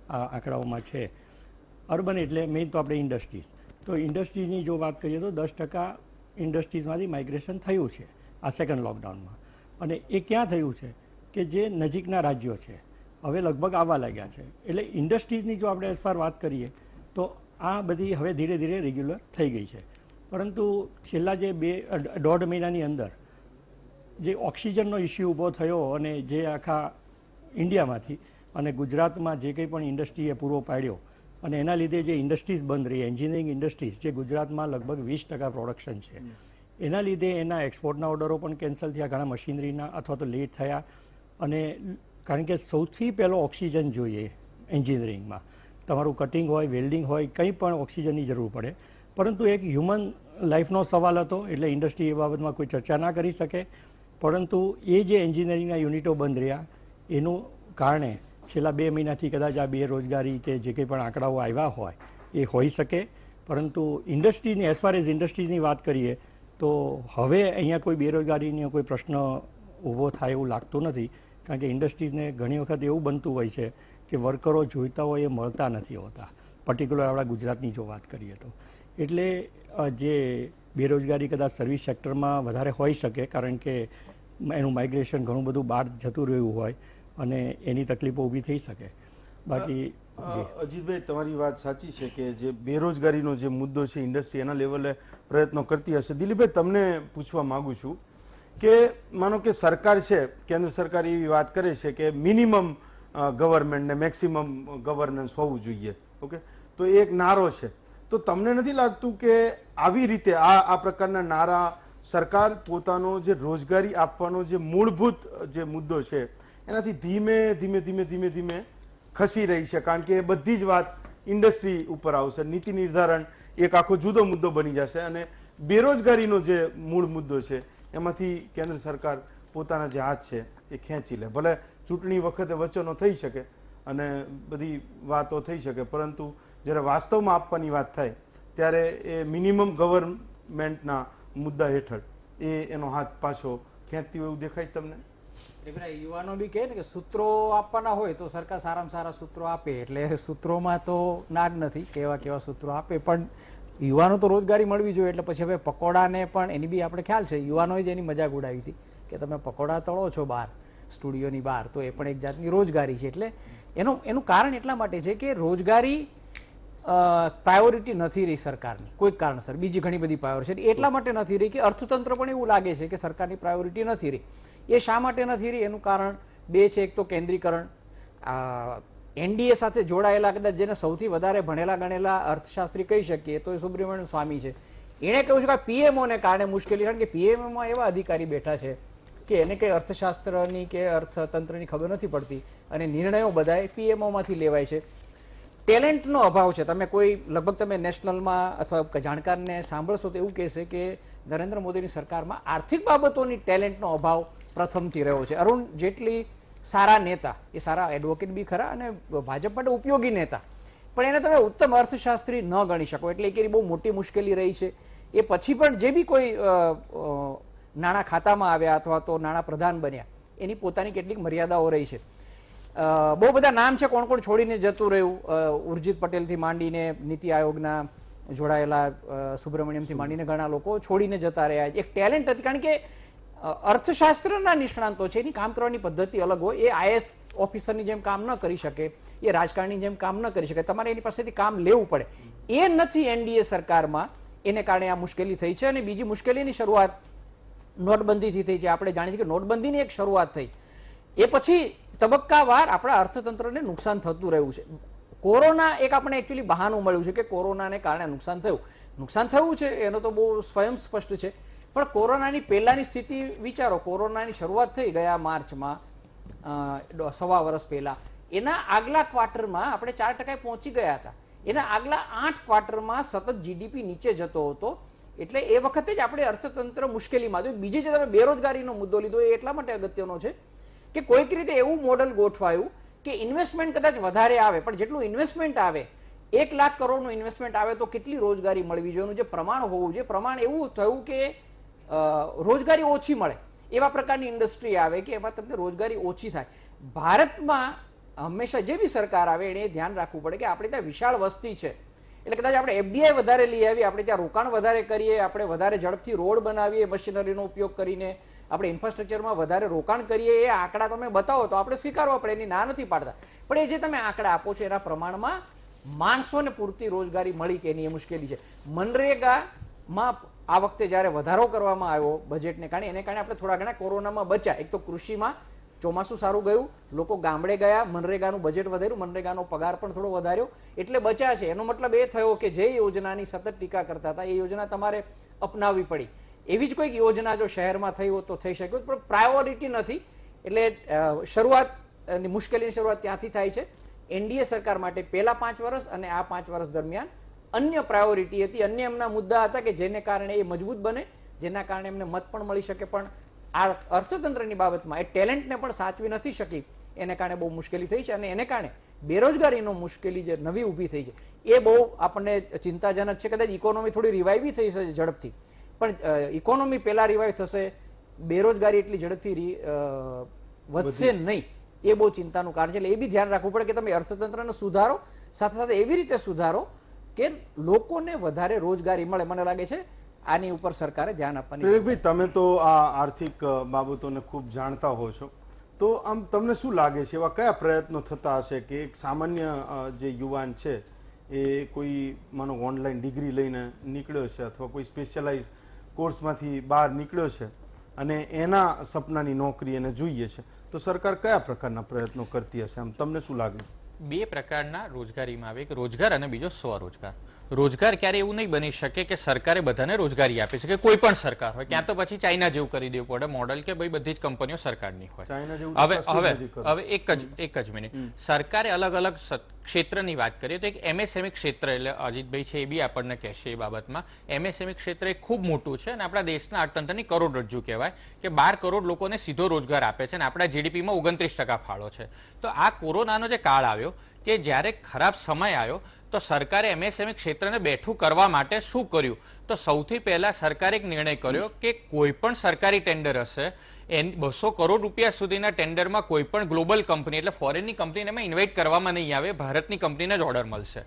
Speaker 5: આ આંકડાઓમાં છે. અર્બન એટલે મેઇન તો આપણે ઇન્ડસ્ટ્રીઝ. તો ઇન્ડસ્ટ્રીઝની જો વાત કરીએ તો 10% ઇન્ડસ્ટ્રીઝમાંથી માઇગ્રેશન થયું છે આ સેકન્ડ લોકડાઉનમાં. અને એ ક્યાં થયું છે કે જે નજીકના રાજ્યો છે હવે લગભગ આવવા લાગ્યા છે. એટલે ઇન્ડસ્ટ્રીઝની જો આપણે એઝ વાત કરીએ તો આ બધી હવે ધીરે ધીરે રેગ્યુલર થઈ ગઈ છે. પરંતુ છેલ્લા જે 1.5 મહિનાની અંદર જે ઓક્સિજનનો ઇસ્યુ ઊભો થયો અને જે આખા ઇન્ડિયામાંથી અને ગુજરાતમાં જે કંઈ પણ ઇન્ડસ્ટ્રીએ પૂરો પાડ્યો અને એના લીધે જે ઇન્ડસ્ટ્રીઝ બંધ રહી, એન્જિનિયરિંગ ઇન્ડસ્ટ્રીઝ જે ગુજરાતમાં લગભગ 20% પ્રોડક્શન છે, એના લીધે એના એક્સપોર્ટના ઓર્ડરો પણ કેન્સલ થયા, ઘણા મશીનરીના અથવા તો લેટ થયા. અને કારણ કે સૌથી પહેલો ઓક્સિજન જોઈએ એન્જિનિયરિંગમાં, તમારું કટિંગ હોય, વેલ્ડિંગ હોય, કંઈ પણ ઓક્સિજનની જરૂર પડે. પરંતુ એક હ્યુમન લાઈફનો સવાલ હતો એટલે ઇન્ડસ્ટ્રી એ બાબતમાં કોઈ ચર્ચા ના કરી શકે. પરંતુ એ જે એન્જિનિયરિંગના યુનિટો બંધ રહ્યા એનું કારણે છેલ્લા 2 મહિનાથી કદાચ આ બેરોજગારી કે જે કંઈ પણ આંકડાઓ આવ્યા હોય એ હોઈ શકે. પરંતુ ઇન્ડસ્ટ્રીની એઝ ફાર એઝ ઇન્ડસ્ટ્રીઝની વાત કરીએ તો હવે અહીંયા કોઈ બેરોજગારીનો કોઈ પ્રશ્ન ઊભો થાય એવું લાગતું નથી. કારણ કે ઇન્ડસ્ટ્રીઝને ઘણી વખત એવું બનતું હોય છે કે વર્કરો જોઈતા હોય એ મળતા નથી હોતા, પર્ટિક્યુલર આપણા ગુજરાતની જો વાત કરીએ તો. એટલે જે બેરોજગારી કદાચ સર્વિસ સેક્ટરમાં વધારે હોઈ શકે, કારણ કે એનું માઇગ્રેશન ઘણું બધું બહાર જતું રહ્યું હોય અને એની તકલીફો ઊભી થઈ શકે. બાકી
Speaker 1: અજીતભાઈ, તમારી વાત સાચી છે કે જે બેરોજગારીનો જે મુદ્દો છે ઇન્ડસ્ટ્રી એના લેવલે પ્રયત્નો કરતી હશે. દિલીપભાઈ, તમને પૂછવા માંગુ છું કે માનો કે સરકાર છે, કેન્દ્ર સરકાર એવી વાત કરે છે કે મિનિમમ ગવર્નમેન્ટ ને મેક્સિમમ ગવર્નન્સ હોવું જોઈએ. ઓકે, તો એ એક નારો છે. તો તમને નથી લાગતું કે આવી રીતે આ પ્રકારના નારા સરકાર પોતાનો જે રોજગારી આપવાનો જે મૂળભૂત જે મુદ્દો છે એનાથી ધીમે ધીમે ધીમે ધીમે ધીમે ખસી રહી છે? કારણ કે એ બધી જ વાત ઇન્ડસ્ટ્રી ઉપર આવશે, નીતિ નિર્ધારણ એક આખો જુદો મુદ્દો બની જશે અને બેરોજગારીનો જે મૂળ મુદ્દો છે એમાંથી કેન્દ્ર સરકાર પોતાના જે હાથ છે એ ખેંચી લે. ભલે ચૂંટણી વખતે વચનો થઈ શકે અને બધી વાતો થઈ શકે, પરંતુ જ્યારે વાસ્તવમાં આપવાની વાત થાય ત્યારે એ મિનિમમ ગવર્નમેન્ટના મુદ્દા હેઠળ એનો હાથ પાછો ખેંચતી હોય એવું દેખાય તમને?
Speaker 4: યુવાનો બી કહે ને કે સૂત્રો આપવાના હોય તો સરકાર સારામાં સારા સૂત્રો આપે, એટલે સૂત્રોમાં તો ના જ નથી, કેવા સૂત્રો આપે. પણ યુવાનો તો રોજગારી મળવી જોઈએ. એટલે પછી હવે પકોડાને પણ એની બી આપણે ખ્યાલ છે, યુવાનોએ જ એની મજાક ઉડાવી હતી કે તમે પકોડા તળો છો બહાર સ્ટુડિયોની બહાર, તો એ પણ એક જાતની રોજગારી છે. એટલે એનું કારણ એટલા માટે છે કે રોજગારી પ્રાયોરિટી નથી રહી સરકારની કોઈક કારણસર. બીજી ઘણી બધી પ્રાયોરિટી છે, એટલા માટે નથી રહી કે અર્થતંત્ર પણ એવું લાગે છે કે સરકારની પ્રાયોરિટી નથી રહી. એ શા માટે નથી રહી એનું કારણ 2 છે. એક તો કેન્દ્રીકરણ,
Speaker 6: એનડીએ સાથે જોડાયેલા કદાચ જેને સૌથી વધારે ભણેલા ગણેલા અર્થશાસ્ત્રી કહી શકીએ તો એ સુબ્રમણ્યમ સ્વામી છે. એણે કહ્યું છે કે પીએમઓને કારણે મુશ્કેલી, કારણ કે પીએમઓમાં એવા અધિકારી બેઠા છે કે એને કંઈ અર્થશાસ્ત્રની કે અર્થતંત્રની ખબર નથી પડતી અને નિર્ણયો બધા પીએમઓમાંથી લેવાય છે. ટેલેન્ટનો અભાવ છે. તમે કોઈ લગભગ તમે નેશનલમાં અથવા જાણકારને સાંભળશો તો એવું કહેશે કે નરેન્દ્ર મોદીની સરકારમાં આર્થિક બાબતોની ટેલેન્ટનો અભાવ પ્રથમથી રહ્યો છે. અરુણ જેટલી સારા નેતા, એ સારા એડવોકેટ બી ખરા અને ભાજપ માટે ઉપયોગી નેતા, પણ એને તમે ઉત્તમ અર્થશાસ્ત્રી ન ગણી શકો, એટલે એ બહુ મોટી મુશ્કેલી રહી છે. એ પછી પણ જે બી કોઈ નાણાં ખાતામાં આવ્યા અથવા તો નાણાં પ્રધાન બન્યા એની પોતાની કેટલીક મર્યાદાઓ રહી છે. બહુ બધા નામ છે કોણ કોણ છોડીને જતું રહ્યું, ઉર્જિત પટેલથી માંડીને નીતિ આયોગના જોડાયેલા સુબ્રમણ્યમથી માંડીને ઘણા લોકો છોડીને જતા રહ્યા. એક ટેલેન્ટ હતી, કારણ કે અર્થશાસ્ત્રના નિષ્ણાંતો છે, એની કામ કરવાની પદ્ધતિ અલગ હોય. એ આઈએસ ઓફિસરની જેમ કામ ન કરી શકે, એ રાજકારણની જેમ કામ ન કરી શકે, તમારે એની પાસેથી કામ લેવું પડે. એ નથી એનડીએ સરકારમાં, એને કારણે આ મુશ્કેલી થઈ છે. અને બીજી મુશ્કેલીની શરૂઆત નોટબંધીથી થઈ છે. આપણે જાણીએ છીએ કે નોટબંધીની એક શરૂઆત થઈ, એ પછી તબક્કાવાર આપણા અર્થતંત્રને નુકસાન થતું રહ્યું છે. કોરોના એક આપણે એકચ્યુઅલી બહાનું મળ્યું છે કે કોરોનાને કારણે નુકસાન થયું છે, એનો તો બહુ સ્વયં સ્પષ્ટ છે. પણ કોરોનાની પહેલાની સ્થિતિ વિચારો. કોરોનાની શરૂઆત થઈ ગયા માર્ચમાં, 1.25 વર્ષ પહેલા. એના આગલા ક્વાર્ટરમાં આપણે 4% પહોંચી ગયા હતા. એના આગલા 8 ક્વાર્ટરમાં સતત જીડીપી નીચે જતો હતો. એટલે એ વખતે જ આપણે અર્થતંત્ર મુશ્કેલીમાં હતું. બીજી જે તમે બેરોજગારીનો મુદ્દો લીધો એ એટલા માટે અગત્યનો છે કે કોઈક રીતે એવું મોડલ ગોઠવાયું કે ઇન્વેસ્ટમેન્ટ કદાચ વધારે આવે, પણ જેટલું ઇન્વેસ્ટમેન્ટ આવે, 1 લાખ કરોડનું ઇન્વેસ્ટમેન્ટ આવે તો કેટલી રોજગારી મળવી જોઈએ, એનું જે પ્રમાણ હોવું જોઈએ, પ્રમાણ એવું થયું કે રોજગારી ઓછી મળે એવા પ્રકારની ઇન્ડસ્ટ્રી આવે કે એમાં તમને રોજગારી ઓછી થાય. ભારતમાં હંમેશા જે બી સરકાર આવે એને ધ્યાન રાખવું પડે કે આપણે ત્યાં વિશાળ વસ્તી છે, એટલે કદાચ આપણે એફડીઆઈ વધારે લઈ આવીએ, આપણે ત્યાં રોકાણ વધારે કરીએ, આપણે વધારે ઝડપથી રોડ બનાવીએ મશીનરીનો ઉપયોગ કરીને, આપણે ઇન્ફ્રાસ્ટ્રક્ચરમાં વધારે રોકાણ કરીએ, એ આંકડા તમે બતાવો તો આપણે સ્વીકારવા પડે, એની ના નથી પાડતા. પણ એ જે તમે આંકડા આપો છો એના પ્રમાણમાં માણસોને પૂરતી રોજગારી મળી કે એની એ મુશ્કેલી છે. મનરેગામાં આ વખતે જ્યારે વધારો કરવામાં આવ્યો બજેટને કારણે, એને કારણે આપણે થોડા ઘણા કોરોનામાં બચ્યા. એક તો કૃષિમાં ચોમાસું સારું ગયું, લોકો ગામડે ગયા, મનરેગાનું બજેટ વધાર્યું, મનરેગાનો પગાર પણ થોડો વધાર્યો, એટલે બચ્યા છે. એનો મતલબ એ થયો કે જે યોજનાની સતત ટીકા કરતા હતા એ યોજના તમારે અપનાવવી પડી. એવી જ કોઈક યોજના જો શહેરમાં થઈ હોત તો થઈ શક્યું, પણ પ્રાયોરિટી નથી. એટલે શરૂઆતની મુશ્કેલીની શરૂઆત ત્યાંથી થાય છે. એનડીએ સરકાર માટે પહેલા 5 વર્ષ અને આ 5 વર્ષ દરમિયાન અન્ય પ્રાયોરિટી હતી, અન્ય એમના મુદ્દા હતા કે જેને કારણે એ મજબૂત બને, જેના કારણે એમને મત પણ મળી શકે. પણ આ અર્થતંત્રની બાબતમાં એ ટેલેન્ટને પણ સાચવી નથી શકી, એને કારણે બહુ મુશ્કેલી થઈ છે. અને એને કારણે બેરોજગારીનો મુશ્કેલી જે નવી ઊભી થઈ છે એ બહુ આપણને ચિંતાજનક છે. કદાચ ઇકોનોમી થોડી રિવાઇવ થઈ છે ઝડપથી, પણ ઇકોનોમી પહેલા રિવાઇવ થશે, બેરોજગારી એટલી ઝડપથી વધશે નહીં, એ બહુ ચિંતાનું કારણ છે. એટલે એ બી ધ્યાન રાખવું પડે કે તમે અર્થતંત્રને સુધારો, સાથે સાથે એવી રીતે સુધારો કે લોકોને વધારે રોજગારી મળે. મને લાગે છે આની ઉપર સરકારે ધ્યાન આપવાની.
Speaker 1: વિવેકભાઈ, તમે તો આ આર્થિક બાબતોને ખૂબ જાણતા હો છો, તો આમ તમને શું લાગે છે એવા કયા પ્રયત્નો થતા હશે કે એક સામાન્ય જે યુવાન છે એ કોઈ માનો ઓનલાઈન ડિગ્રી લઈને નીકળ્યો છે અથવા કોઈ સ્પેશિયલાઇઝ કોર્સમાંથી બહાર નીકળ્યો છે અને એના સપનાની નોકરી એને જોઈએ છે, તો સરકાર કયા પ્રકારના પ્રયત્નો કરતી હશે? આમ તમને શું લાગે?
Speaker 3: 2 પ્રકારના રોજગારીમાં આવે, એક રોજગાર અને બીજો સ્વરોજગાર. રોજગાર ક્યારે એવું નહીં બની શકે કે સરકારે બધાને રોજગારી આપી શકે, કોઈ પણ સરકાર હોય. ક્યાં તો પછી ચાઇના જેવું કરી દેવું પડે મોડલ કે ભાઈ બધી જ કંપનીઓ સરકારની હોય. હવે એક જ મિનિટ, સરકારે અલગ અલગ ક્ષેત્રની વાત કરીએ તો એક એમએસએમઈ ક્ષેત્ર, એટલે અજીતભાઈ છે એ બી આપણને કહેશે એ બાબતમાં. એમએસએમઈ ક્ષેત્ર એ ખૂબ મોટું છે અને આપણા દેશના અર્થતંત્રની કરોડરજ્જુ કહેવાય કે 12 કરોડ લોકોને સીધો રોજગાર આપે છે અને આપણા જીડીપીમાં 29% ફાળો છે. તો આ કોરોનાનો જે કાળ આવ્યો કે જ્યારે ખરાબ સમય આવ્યો તો સરકારે એમએસએમઈ ક્ષેત્રને બેઠું કરવા માટે શું કર્યું? તો સૌથી પહેલા સરકારે એક નિર્ણય કર્યો કે કોઈ પણ સરકારી ટેન્ડર હશે, 200 કરોડ રૂપિયા સુધીના ટેન્ડરમાં કોઈ પણ ગ્લોબલ કંપની એટલે ફોરેનની કંપનીને એમાં ઇન્વાઇટ કરવામાં નહીં આવે, ભારતની કંપનીને જ ઓર્ડર મળશે.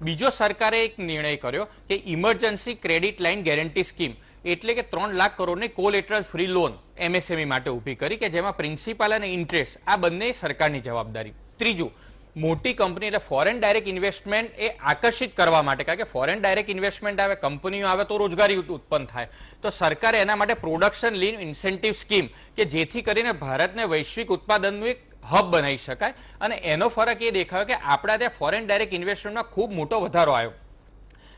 Speaker 3: બીજો સરકારે એક નિર્ણય કર્યો કે emergency credit line guarantee scheme, એટલે કે 3 લાખ કરોડની કોલેટરલ ફ્રી લોન એમએસએમઈ માટે ઊભી કરી કે જેમાં પ્રિન્સિપાલ અને ઇન્ટરેસ્ટ આ બંને સરકારની જવાબદારી. ત્રીજું, મોટી કંપની એટલે ફોરેન ડાયરેક્ટ ઇન્વેસ્ટમેન્ટ એ આકર્ષિત કરવા માટે, કારણ કે ફોરેન ડાયરેક્ટ ઇન્વેસ્ટમેન્ટ આવે, કંપનીઓ આવે તો રોજગારી ઉત્પન્ન થાય, તો સરકારે એના માટે પ્રોડક્શન લિંક ઇન્સેન્ટિવ સ્કીમ કે જેથી કરીને ભારતને વૈશ્વિક ઉત્પાદનનું એક હબ બનાવી શકાય. અને એનો ફરક એ દેખાયો કે આપણા ત્યાં ફોરેન ડાયરેક્ટ ઇન્વેસ્ટમેન્ટમાં ખૂબ મોટો વધારો આવ્યો.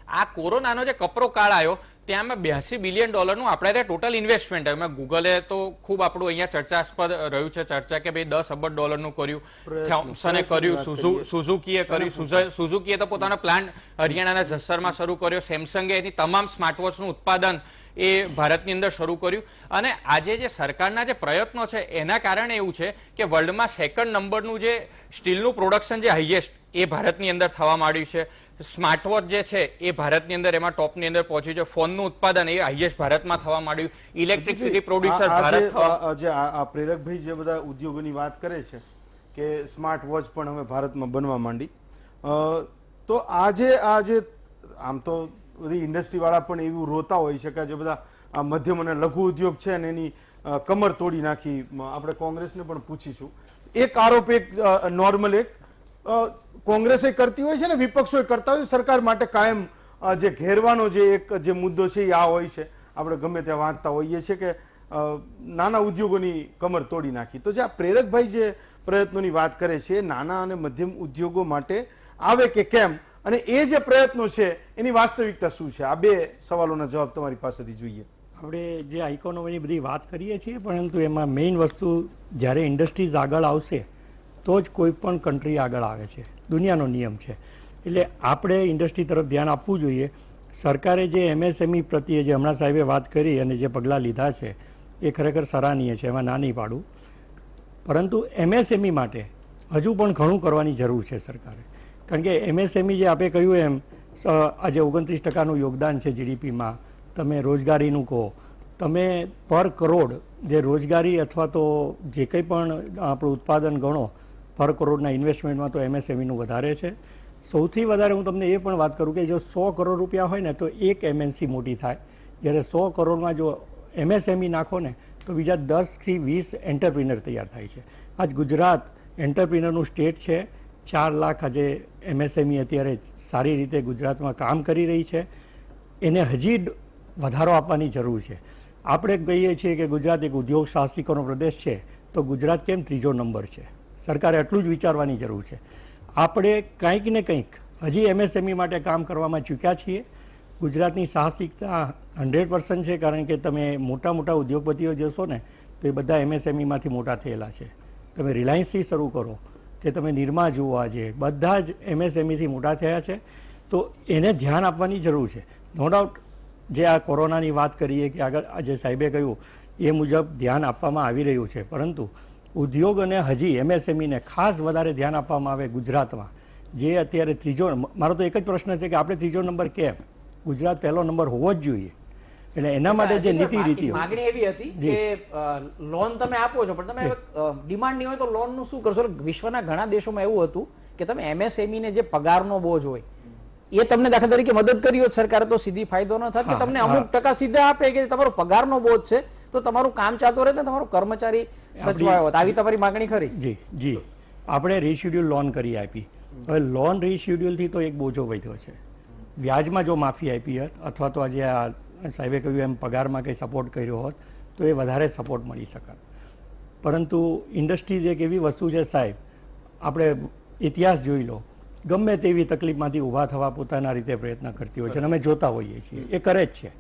Speaker 3: આ કોરોનાનો જે કપરો કાળ આવ્યો ત્યાંમાં $82 બિલિયન આપણે ત્યાં ટોટલ ઇન્વેસ્ટમેન્ટ આવ્યું. ગૂગલે તો ખૂબ આપણું અહીંયા ચર્ચાસ્પદ રહ્યું છે ચર્ચા કે ભાઈ $10 અબજ કર્યું, થોમ્સને કર્યું, સુઝુકીએ કર્યું. સુઝુકીએ તો પોતાનો પ્લાન્ટ હરિયાણાના જસરમાં શરૂ કર્યો. સેમસંગે એની તમામ સ્માર્ટવોચનું ઉત્પાદન એ ભારતની અંદર શરૂ કર્યું. અને આજે જે સરકારના જે પ્રયત્નો છે એના કારણે એવું છે કે વર્લ્ડમાં 2nd નંબરનું જે સ્ટીલનું પ્રોડક્શન જે હાઈએસ્ટ એ ભારતની અંદર થવા માંડ્યું છે. સ્માર્ટવોચ જે છે એ ભારતની અંદર એમાં ટોપની અંદર પહોંચ્યું છે. ફોનનું ઉત્પાદન એ હાઈએસ્ટ ભારતમાં થવા માંડ્યું. Electricity producer Bharat.
Speaker 1: જે આ પ્રેરકભાઈ જે બધા ઉદ્યોગોની વાત કરે છે કે સ્માર્ટ વોચ પણ હવે ભારતમાં બનવા માંડી, તો આજે આમ તો બધી ઇન્ડસ્ટ્રી વાળા પણ એવું રોતા હોય છે કે જે બધા મધ્યમ અને લઘુ ઉદ્યોગ છે ને એની કમર તોડી નાખી. આપણે કોંગ્રેસને પણ પૂછીશું. એક આરોપ એક નોર્મલ એક કોંગ્રેસે કરતી હોય છે ને વિપક્ષો કરતા હોય સરકાર માટે કાયમ જે ઘેરવાનો જે એક જે મુદ્દો છે એ આ હોય છે. આપણે ગમે ત્યાં વાંચતા હોઈએ છીએ કે નાના ઉદ્યોગોની કમર તોડી નાખી. તો જે આ પ્રેરકભાઈ જે પ્રયત્નોની વાત કરે છે નાના અને મધ્યમ ઉદ્યોગો માટે આવે કે કેમ, અને એ જે પ્રયત્નો છે એની વાસ્તવિકતા શું છે? આ 2 સવાલોના જવાબ તમારી પાસેથી જોઈએ.
Speaker 5: આપણે જે આ ઇકોનોમીની બધી વાત કરીએ છીએ પરંતુ એમાં મેઇન વસ્તુ જ્યારે ઇન્ડસ્ટ્રીઝ આગળ આવશે તો જ કોઈ પણ કન્ટ્રી આગળ આવે છે. દુનિયાનો નિયમ છે. એટલે આપણે ઇન્ડસ્ટ્રી તરફ ધ્યાન આપવું જોઈએ. સરકારે જે MSME પ્રત્યે જે હમણાં સાહેબે વાત કરી અને જે પગલાં લીધા છે એ ખરેખર સરાહનીય છે, એમાં ના નહીં પાડું. પરંતુ MSME માટે હજુ પણ ઘણું કરવાની જરૂર છે સરકારે. કારણ કે MSME જે આપણે કહ્યું એમ આજે 29% યોગદાન છે GDPમાં. તમે રોજગારીનું કહો, તમે પર કરોડ જે રોજગારી અથવા તો જે કંઈ પણ આપણું ઉત્પાદન ગણો પર કરોડના ઇન્વેસ્ટમેન્ટમાં તો MSMEનું વધારે છે. સૌથી વધારે હું તમને એ પણ વાત કરું કે જો 100 કરોડ રૂપિયા હોય ને તો એક MNC મોટી થાય, જ્યારે 100 કરોડમાં જો MSME નાખો ને તો બીજા 10 થી 20 એન્ટરપ્રિનર તૈયાર થાય છે. આજ ગુજરાત એન્ટરપ્રિનરનું સ્ટેટ છે. 4 લાખ આજે MSME અત્યારે સારી રીતે ગુજરાતમાં કામ કરી રહી છે. એને હજી વધારો આપવાની જરૂર છે. આપણે કહીએ છીએ કે ગુજરાત એક ઉદ્યોગ સાહસિકોનો પ્રદેશ છે, તો ગુજરાત કેમ 3જો નંબર છે? સરકારે એટલું જ વિચારવાની જરૂર છે. આપણે કંઈક ને કંઈક હજી MSME માટે કામ કરવામાં ચૂક્યા છીએ. ગુજરાતની સાહસિકતા 100% છે, કારણ કે તમે મોટા મોટા ઉદ્યોગપતિઓ જોશો ને તો એ બધા MSMEમાંથી મોટા થયેલા છે. તમે રિલાયન્સથી શરૂ કરો કે તમે નિરમા જુઓ, આજે બધા જ MSMEથી મોટા થયા છે. તો એને ધ્યાન આપવાની જરૂર છે. નો ડાઉટ જે આ કોરોનાની વાત કરીએ કે આગળ આજે સાહેબે કહ્યું એ મુજબ ધ્યાન આપવામાં આવી રહ્યું છે, પરંતુ ઉદ્યોગ અને હજી MSMEને ખાસ વધારે ધ્યાન આપવામાં આવે ગુજરાતમાં. જે અત્યારે 3જો, મારો તો એક જ પ્રશ્ન છે કે આપણે 3જો નંબર કેમ? ગુજરાત 1લો નંબર હોવો જ જોઈએ. એટલે એના માટે જે નીતિ રીતિ
Speaker 6: માગણી એવી હતી કે લોન તમે આપો છો પણ તમે ડિમાન્ડ નહીં હોય તો લોનનું શું કરશો? વિશ્વના ઘણા દેશોમાં એવું હતું કે તમે MSMEને જે પગારનો બોજ હોય એ તમને દાખલા તરીકે મદદ કરી હોત સરકારે તો સીધી ફાયદો ન થાત કે તમને અમુક ટકા સીધા આપે કે તમારો પગારનો બોજ છે તો તમારું કામ ચાલતું રહે, તમારો કર્મચારી સચવાયો હોત. આવી તમારી માગણી ખરી?
Speaker 5: જી આપણે રીશેડ્યુલ લોન કરી આપી. હવે લોન રીશેડ્યુલથી તો એક બોજો વધ્યો છે. વ્યાજમાં જો માફી આપી હોત અથવા તો આજે આ સાહેબે કહ્યું એમ પગારમાં કંઈ સપોર્ટ કર્યો હોત તો એ વધારે સપોર્ટ મળી શકત. પરંતુ ઇન્ડસ્ટ્રીઝ એક એવી વસ્તુ છે સાહેબ, આપણે ઇતિહાસ જોઈ લો, ગમે તેવી તકલીફમાંથી ઊભા થવા પોતાના રીતે પ્રયત્ન કરતી હોય છે અને અમે જોતા હોઈએ છીએ. એ કરે જ છે.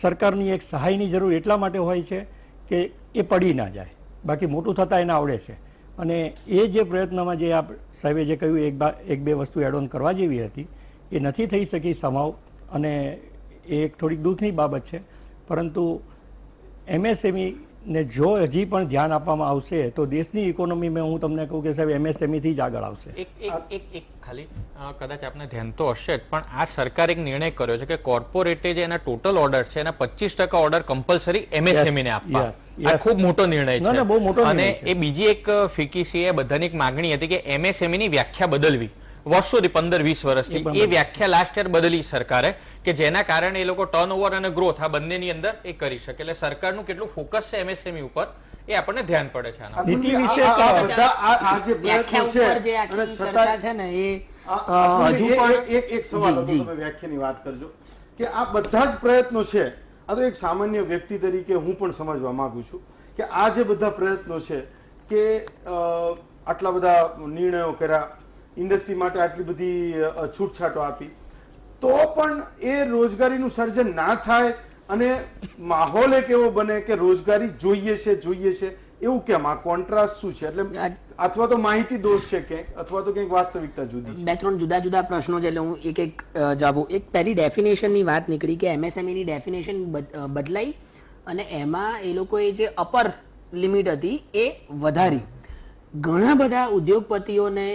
Speaker 5: સરકારની એક સહાયની જરૂર એટલા માટે હોય છે કે એ પડી ના જાય, બાકી મોટું થતાં એને આવડે છે. અને એ જે પ્રયત્નમાં જે સાહેબે જે કહ્યું એક બે વસ્તુ એડ ઓન કરવા જેવી હતી એ નથી થઈ શકી સમાવ, અને એ એક થોડીક દુઃખની બાબત છે. પરંતુ MSME ને જો હજી પણ ધ્યાન આપવામાં આવશે તો દેશની ઇકોનોમીમાં હું તમને કહું કે સાહેબ MSME થી જ આગળ આવશે.
Speaker 3: એક ખાલી કદાચ આપને ધ્યાન તો હશે જ, પણ આ સરકારે એક નિર્ણય કર્યો છે કે કોર્પોરેટે જે એના ટોટલ ઓર્ડર છે એના 25% ઓર્ડર કમ્પલસરી MSME ને આપવા. આ ખૂબ મોટો નિર્ણય છે. અને એ બીજી એક ફિકીસી એ બધાની એક માંગણી હતી કે MSME ની વ્યાખ્યા બદલવી. વર્ષોથી 15-20 વર્ષથી એ વ્યાખ્યા લાસ્ટ યર બદલી સરકારે, કે જેના કારણે એ લોકો ટર્નઓવર અને ગ્રોથ આ બંનેની અંદર એ કરી શકે. એટલે સરકારનું કેટલું ફોકસ છે MSME ઉપર એ આપણને ધ્યાન પડે છે.
Speaker 5: નીતિ વિશે
Speaker 1: એક સવાલ હતો, તમે વ્યાખ્યાની વાત કરજો કે આ બધા જ પ્રયત્નો છે. આ તો એક સામાન્ય વ્યક્તિ તરીકે હું પણ સમજવા માંગુ છું કે આ જે બધા પ્રયત્નો છે કે આટલા બધા નિર્ણયો કર્યા, ઇન્ડસ્ટ્રી માટે આટલી બધી છૂટછાટો આપી, તો પણ એ રોજગારીનું સર્જન ના થાય અને માહોલ એક એવો બને કે રોજગારી જોઈએ છે એવું કેમ? આ કોન્ટ્રાસ્ટ શું છે? એટલે અથવા તો માહિતી દોષ છે કે અથવા તો કંઈક વાસ્તવિકતા જુદી છે?
Speaker 2: બે ત્રણ જુદા જુદા પ્રશ્નો છે, એટલે હું એક જવાબ. એક પહેલી ડેફિનેશનની વાત નીકળી કે MSME ની ડેફિનેશન બદલાઈ અને એમાં એ લોકોએ જે અપર લિમિટ હતી એ વધારી. ઘણા બધા ઉદ્યોગપતિઓને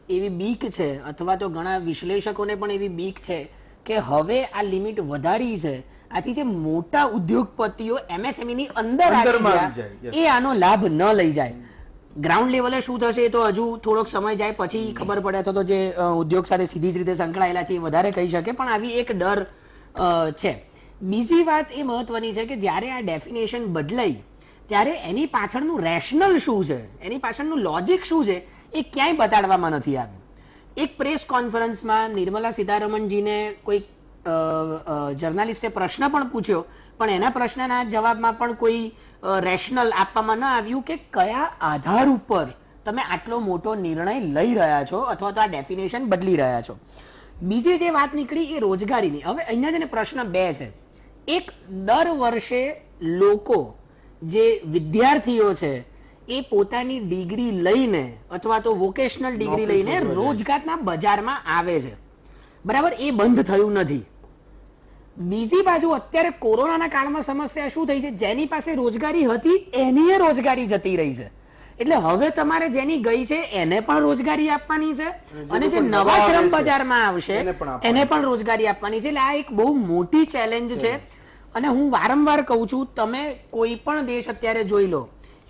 Speaker 2: એવી બીક છે અથવા તો ઘણા વિશ્લેષકોને પણ એવી બીક છે કે હવે આ લિમિટ વધારી છે, આથી જે મોટા ઉદ્યોગપતિઓ MSME ની અંદર આવી ગયા એ આનો લાભ ન લઈ જાય. ગ્રાઉન્ડ લેવલે શું થશે તો હજુ થોડોક સમય જાય પછી ખબર પડે, અથવા તો જે ઉદ્યોગ સાથે સીધી જ રીતે સંકળાયેલા છે એ વધારે કહી શકે, પણ આવી એક ડર છે. બીજી વાત એ મહત્વની છે કે જ્યારે આ ડેફિનેશન બદલાઈ ત્યારે એની પાછળનું રેશનલ શું છે, એની પાછળનું લોજિક શું છે એ ક્યાંય બતાડવામાં નથી આવ્યું. એક પ્રેસ કોન્ફરન્સમાં નિર્મલા સીતારમણજીને કોઈ જર્નાલિસ્ટે પ્રશ્ન પણ પૂછ્યો, પણ એના પ્રશ્નના જવાબમાં પણ કોઈ રેશનલ આપવામાં ન આવ્યું કે કયા આધાર ઉપર તમે આટલો મોટો નિર્ણય લઈ રહ્યા છો અથવા તો આ ડેફિનેશન બદલી રહ્યા છો. બીજી જે વાત નીકળી એ રોજગારીની. હવે અહીંયા છે ને પ્રશ્ન બે છે. એક, દર વર્ષે લોકો જે વિદ્યાર્થીઓ છે એ પોતાની ડિગ્રી લઈને અથવા તો વોકેશનલ ડિગ્રી લઈને રોજગારના બજારમાં આવે છે, બરાબર, એ બંધ થયું નથી. બીજી બાજુ અત્યારે કોરોનાના કાળમાં સમસ્યા શું થઈ છે, જેની પાસે રોજગારી હતી એની રોજગારી જતી રહી છે. એટલે હવે તમારે જેની ગઈ છે એને પણ રોજગારી આપવાની છે અને જે નવા શ્રમ બજારમાં આવશે એને પણ રોજગારી આપવાની છે. એટલે આ એક બહુ મોટી ચેલેન્જ છે. અને હું વારંવાર કહું છું, તમે કોઈ પણ દેશ અત્યારે જોઈ લો,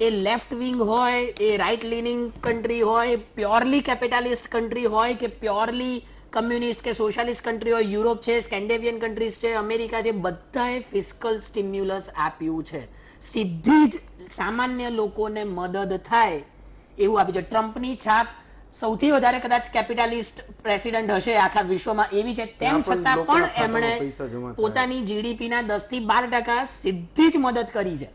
Speaker 2: એ લેફ્ટ વિંગ હોય, એ રાઇટ લીનિંગ કન્ટ્રી હોય, પ્યોરલી કેપિટાલિસ્ટ કન્ટ્રી હોય કે પ્યોરલી કમ્યુનિસ્ટ કે સોશિયાલિસ્ટ કન્ટ્રી હોય, યુરોપ છે, સ્કેન્ડિનેવિયન કન્ટ્રીઝ છે, અમેરિકા છે, બધાએ ફિસ્કલ સ્ટિમ્યુલસ આપ્યું છે. સીધી જ સામાન્ય લોકોને મદદ થાય એવું આપ્યું છે. ટ્રમ્પની છાપ સૌથી વધારે કદાચ કેપિટાલિસ્ટ પ્રેસિડેન્ટ હશે આખા વિશ્વમાં એવી છે, તેમ છતાં પણ એમણે પોતાની જીડીપીના 10 થી 12% સીધી જ મદદ કરી છે.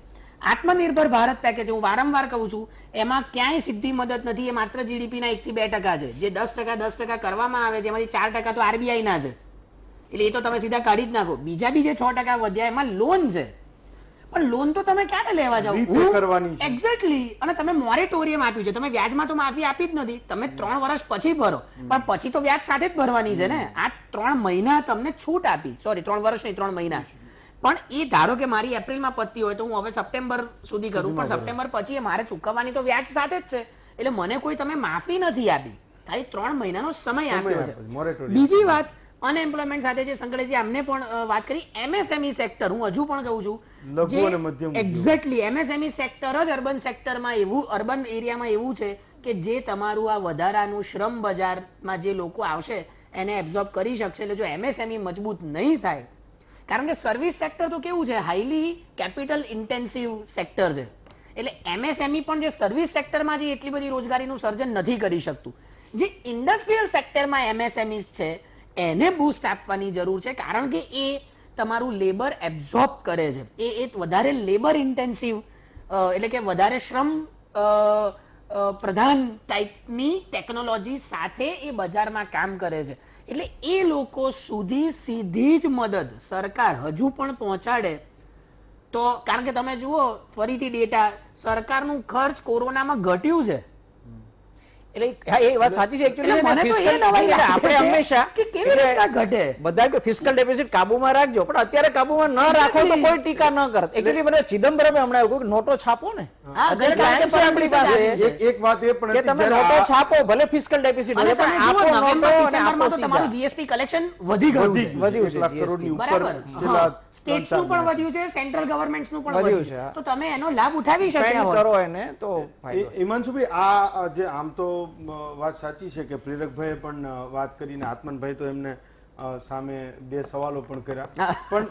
Speaker 2: આત્મનિર્ભર ભારત પેકેજ હું વારંવાર કહું છું, એમાં ક્યાંય સીધી મદદ નથી. એ માત્ર જીડીપીના 1 થી 2% છે. જે 10% કરવામાં આવે છે એમાંથી 4% તો RBI ના છે, એટલે એ તો તમે સીધા કાઢી જ નાખો. બીજા જે 6% વધ્યા એમાં લોન છે, પણ લોન તો તમે ક્યારે લેવા જાવ? એક્ઝેક્ટલી. અને તમે મોરેટોરિયમ આપ્યું છે, તમે વ્યાજમાં તો માફી આપી જ નથી, તમે 3 વર્ષ પછી ભરો, પણ પછી તો વ્યાજ સાથે જ ભરવાની છે ને. આ 3 મહિના તમને છૂટ આપી, સોરી 3 વર્ષ નહીં 3 મહિના. પણ એ ધારો કે મારી એપ્રિલમાં પતી હોય તો હું હવે સપ્ટેમ્બર સુધી કરું, પણ સપ્ટેમ્બર પછી મારે ચૂકવવાની તો વ્યાજ સાથે જ છે. એટલે મને કોઈ તમે માફી નથી આપી, ખાલી 3 મહિનાનો સમય આપ્યો છે. બીજી વાત, અનએમ્પ્લોયમેન્ટ સાથે જે સંકળાય છે અમને પણ વાત કરી. MSME સેક્ટર, હું હજુ પણ કહું છું, એક્ઝેક્ટલી MSME સેક્ટર જ અર્બન સેક્ટરમાં એવું, અર્બન એરિયામાં એવું છે કે જે તમારું આ વધારાનું શ્રમ બજારમાં જે લોકો આવશે એને એબ્ઝોર્બ કરી શકશે. એટલે જો MSME મજબૂત નહીં થાય, કારણ કે સર્વિસ સેક્ટર તો કેવું છે, હાઈલી કેપિટલ ઇન્ટેન્સિવ સેક્ટર છે, એટલે MSME પણ જે સર્વિસ સેક્ટરમાં જે એટલી બધી રોજગારીનું સર્જન નથી કરી શકતું. જે ઇન્ડસ્ટ્રીયલ સેક્ટરમાં MSMEs છે એને બૂસ્ટ આપવાની જરૂર છે, કારણ કે એ તમારું લેબર એબ્ઝોર્બ કરે છે. એ વધારે લેબર ઇન્ટેન્સિવ, એટલે કે વધારે શ્રમ પ્રધાન ટાઈપની ટેકનોલોજી સાથે એ બજારમાં કામ કરે છે. એટલે એ લોકો સુધી સીધી જ મદદ સરકાર હજુ પણ પહોંચાડે તો, કારણ કે તમે જુઓ ફરીથી ડેટા, સરકારનું ખર્ચ કોરોનામાં ઘટ્યું છે.
Speaker 6: એટલે એ વાત સાચી છે. આપણે હંમેશા કેવી રીતે ઘટે બધા ફિસ્કલ ડેફિસિટ કાબુમાં રાખજો, પણ અત્યારે કાબુમાં ન રાખો તો કોઈ ટીકા ન કરે. એકચ્યુઅલી મને ચિદમ્બરમે હમણાં એવું કહ્યું નોટો છાપો ને, આપણી પાસે
Speaker 1: એક વાત એ પણ
Speaker 6: કે તમે નોટો છાપો, ભલે ફિસ્કલ ડેફિસિટ હોય પણ આપો નોટો અને આપો.
Speaker 2: તમારું જીએસટી કલેક્શન વધ્યું છે,
Speaker 1: 1 લાખ કરોડની ઉપર,
Speaker 2: સ્ટેટનું પણ વધ્યું છે, સેન્ટ્રલ ગવર્મેન્ટનું પણ વધ્યું છે. તો તમે એનો લાભ ઉઠાવી શકો
Speaker 6: કરો એને તો.
Speaker 1: હિમાંશુભાઈ, આ જે આમ તો વાત સાચી છે કે પ્રેરકભાઈએ પણ વાત કરીને આત્મનભાઈ તો એમને સામે 2 સવાલો પણ કર્યા, પણ